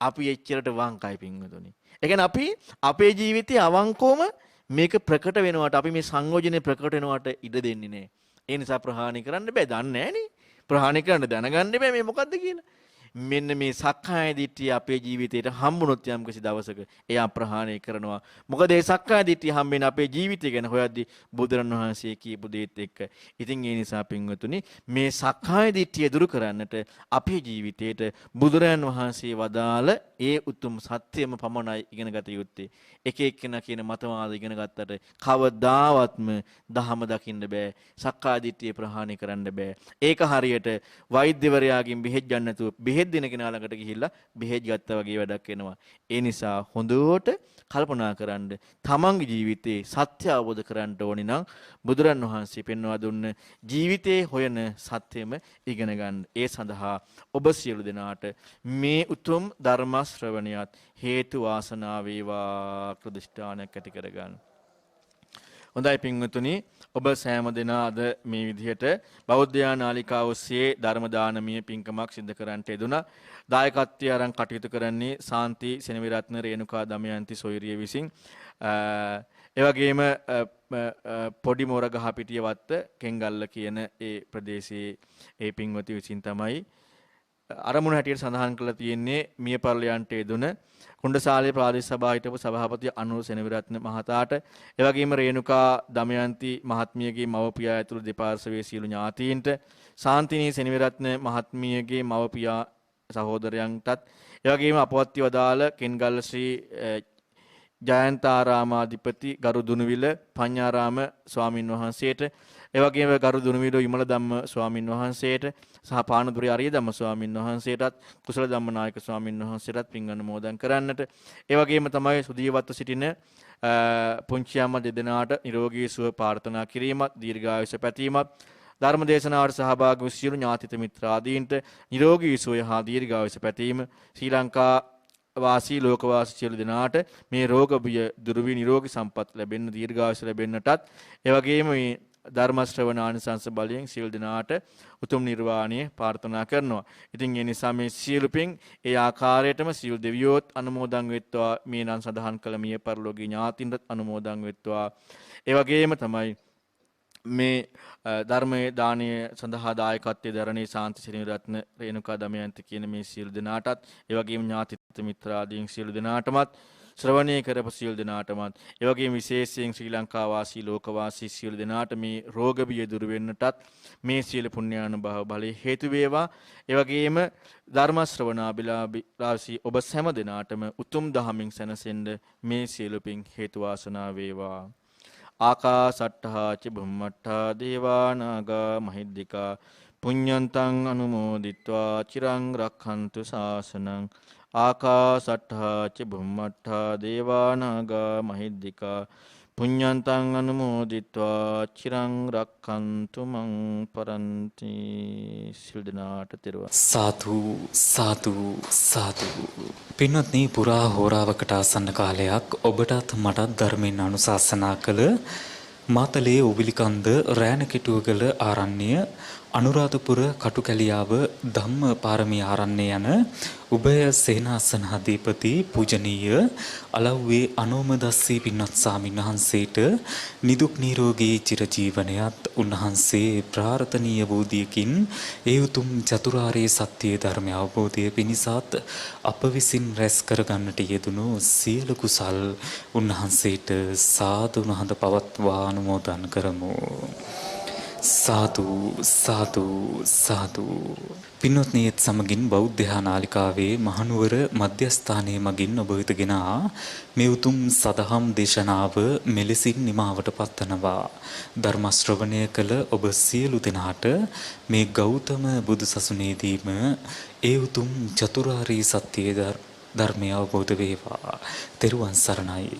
අපි එච්චරට වංකයි පින්වතුනි. ඒ කියන්නේ අපි අපේ ජීවිතයේ අවංකවම මේක ප්‍රකට වෙනවට අපි මේ සංයෝජනේ ප්‍රකට වෙනවට ඉඩ දෙන්නේ නැහැ. ඒ නිසා ප්‍රහාණය කරන්න බෑ. දන්නේ නැහනේ. ප්‍රහාණය කරන්න දැනගන්න බෑ මේ මොකද්ද කියලා. මෙන්න මේ සක්කාය දිට්ඨිය අපේ ජීවිතේට හම්බුනොත් යම් කිසි දවසක එයා ප්‍රහාණය කරනවා. මොකද ඒ සක්කාය දිට්ඨිය හම්බෙන්නේ අපේ ජීවිතය ගැන හොයද්දී බුදුරණවහන්සේ කියපු දේත් එක්ක. ඉතින් ඒ නිසා පින්වතුනි මේ සක්කාය දිට්ඨිය දුරු කරන්නට අපේ ජීවිතේට බුදුරයන් වහන්සේ වදාළ ඒ උතුම් සත්‍යම පමණයි ඉගෙන ගත යුත්තේ. එක එක්කෙනා කියන මතවාද ඉගෙන ගත්තට කවදාවත්ම ධහම දකින්න බෑ. සක්කාය දිට්ඨිය ප්‍රහාණය කරන්න බෑ. ඒක හරියට වෛද්‍යවරයාගෙන් බෙහෙත් ගන්න නැතුව බෙහෙත් දෙන කෙනා ළඟට ගිහිල්ලා බෙහෙත් ගත්තා වගේ වැඩක් වෙනවා. ඒ නිසා හොඳට කල්පනා කරන්න තමන්ගේ ජීවිතේ සත්‍ය අවබෝධ කරගන්න ඕනි නම් බුදුරන් වහන්සේ පෙන්වා දුන්න ජීවිතේ හොයන සත්‍යෙම ඉගෙන ගන්න. ඒ සඳහා ඔබ සියලු දෙනාට මේ උතුම් ධර්ම ශ්‍රවණියත් හේතු වාසනා වේවා ප්‍රතිෂ්ඨානයක් ඇති කරගන්න. හොඳයි පින්වතුනි, ඔබ සෑම දෙනා අද මේ විදිහට බෞද්ධ නාලිකාව ඔස්සේ ධර්ම දානමය පින්කමක් සිදු කරන්නට යෙදුණා. දායකත්වයේ අරන් කටයුතු කරන්නේ සාන්ති සෙනවිරත්න රේණුකා දමයන්ති සොයිරිය විසින්. ඒ වගේම පොඩි මොරගහපිටිය වත්ත කෙන්ගල්ල කියන ඒ ප්‍රදේශයේ ඒ පින්වති විසින් තමයි අරමුණ හැටියට සඳහන් කරලා තියෙන්නේ මිය පරලයන්ට යෙදුන කුණ්ඩසාලේ ප්‍රාදේශ සභාව හිටපු සභාපති අනුර සෙනවිරත්න මහතාට, ඒ වගේම රේණුකා දමයන්ති මහත්මියගේ මව්පියා ඇතුළු දෙපාර්ශවයේ සියලු ඥාතීන්ට, සාන්තිනී සෙනවිරත්න මහත්මියගේ මව්පියා සහෝදරයන්ටත්, ඒ වගේම අපවත්ව වදාළ කෙන්ගල්ල ශ්‍රී ජයන්තාරාමාධිපති ගරු දුනුවිල පඤ්ඤාරාම ස්වාමින් වහන්සේට, ඒ වගේම ගරු දුනුවිල විමල ධම්ම ස්වාමින් වහන්සේට සහ පානදුරේ ආර්ය ධම්ම ස්වාමින් වහන්සේටත්, කුසල ධම්මනායක ස්වාමින් වහන්සේටත් පින් අනුමෝදන් කරන්නට, ඒ වගේම තමයි සුදීවත්ව සිටින පුංචියම්ම දෙදෙනාට නිරෝගී සුව ප්‍රාර්ථනා කිරීමත්, දීර්ඝායුෂ පැතීමත්, ධර්ම දේශනාවට සහභාගී වූ සියලු ඥාතිත මිත්‍රාදීන්ට නිරෝගී සුවය හා දීර්ඝායුෂ පැතීම, ශ්‍රී ලංකා වාසී ලෝකවාසී සියලු දෙනාට මේ රෝග බිය දුරු වී නිරෝගී සම්පත් ලැබෙන්න, දීර්ඝායුෂ ලැබෙන්නටත්, ඒ වගේම මේ ධර්ම ශ්‍රවණ ආනිසංස බලයෙන් සියලු දෙනාට උතුම් නිර්වාණය ප්‍රාර්ථනා කරනවා. ඉතින් ඒ නිසා මේ සියලු පින් ඒ ආකාරයටම සියලු දෙවියෝත් අනුමෝදන් වෙත්වා, මේ නම් සඳහන් කළ මිය පරලෝකීය ඥාතින්ට අනුමෝදන් වෙත්වා. ඒ වගේම තමයි මේ ධර්මයේ දානීය සඳහා දායකත්වයේ දරණී සාන්ති සෙනවිරත්න රේණුකා දමයන්ති කියන මේ සියලු දෙනාටත්, ඒ වගේම ඥාතිත් මිත්‍රාදීන් සියලු දෙනාටමත් ශ්‍රවණය කරපු සියලු දෙනාටමත් ඒ වගේම විශේෂයෙන් ශ්‍රී ලංකා වාසී ලෝක වාසී සියලු දෙනාට මේ රෝග බිය දුරු වෙන්නටත් මේ සියලු පුණ්‍යානුභාව බලය හේතු වේවා. ඒ වගේම ධර්ම ශ්‍රවණාබිලාසී ඔබ හැම දෙනාටම උතුම් දහමින් සැනසෙන්න මේ සියලු පින් හේතු වාසනා වේවා. ආකාසට්ඨා ච බුම්මට්ඨා දේවා නාග මහිද්దికා පුඤ්ඤන්තං අනුමෝදිත්වා චිරං රක්ඛන්තු ශාසනං. ආකාසට්ඨා ච බුම්මට්ඨා දේවා නාග මහිද්దికා පුඤ්ඤන්තං අනුමෝදිත්වා චිරං රක්ඛන්තු මං පරන්ති. සිල් දනාට තෙරුවන් සාදු සාදු සාදු. පින්වත්නි, පුරා හෝරාවකට ආසන්න කාලයක් ඔබටත් මටත් ධර්මයෙන් අනුශාසනා කළ මාතලේ උවිලිකන්ද රෑනකිටුවගල ආරණ්‍ය අනුරාධපුර කටුකැලියාව ධම්ම පාරමී ආරණ්‍ය යන උභය සේනාසනාධිපති පූජනීය අලව්වේ අනෝමදස්සී පින්වත් ස්වාමීන් වහන්සේට නිදුක් නිරෝගී චිරජීවනයත් උන්වහන්සේ ප්‍රාර්ථනීය බෝධියකින් ඒ උතුම් චතුරාර්ය සත්‍ය ධර්මය අවබෝධය පිණිසත් අප විසින් රැස් කරගන්නට යෙදුණු සියලු කුසල් උන්වහන්සේට සාදු නහඳ පවත්වා අනුමෝදන් කරමු. සාදු සාදු සාදු. පින්වත්නි, ඒත් සමගින් බෞද්ධ නාලිකාවේ මහනුවර මධ්‍යස්ථානයේ මගින් ඔබ වෙතගෙන මේ උතුම් සදහම් දේශනාව මෙලෙසින් නිමාවට පත්වනවා. ධර්ම ශ්‍රවණය කළ ඔබ සියලු දෙනාට මේ ගෞතම බුදු සසුනේදීම ඒ උතුම් චතුරාර්ය සත්‍ය ධර්මය අවබෝධ වේවා. තෙරුවන් සරණයි.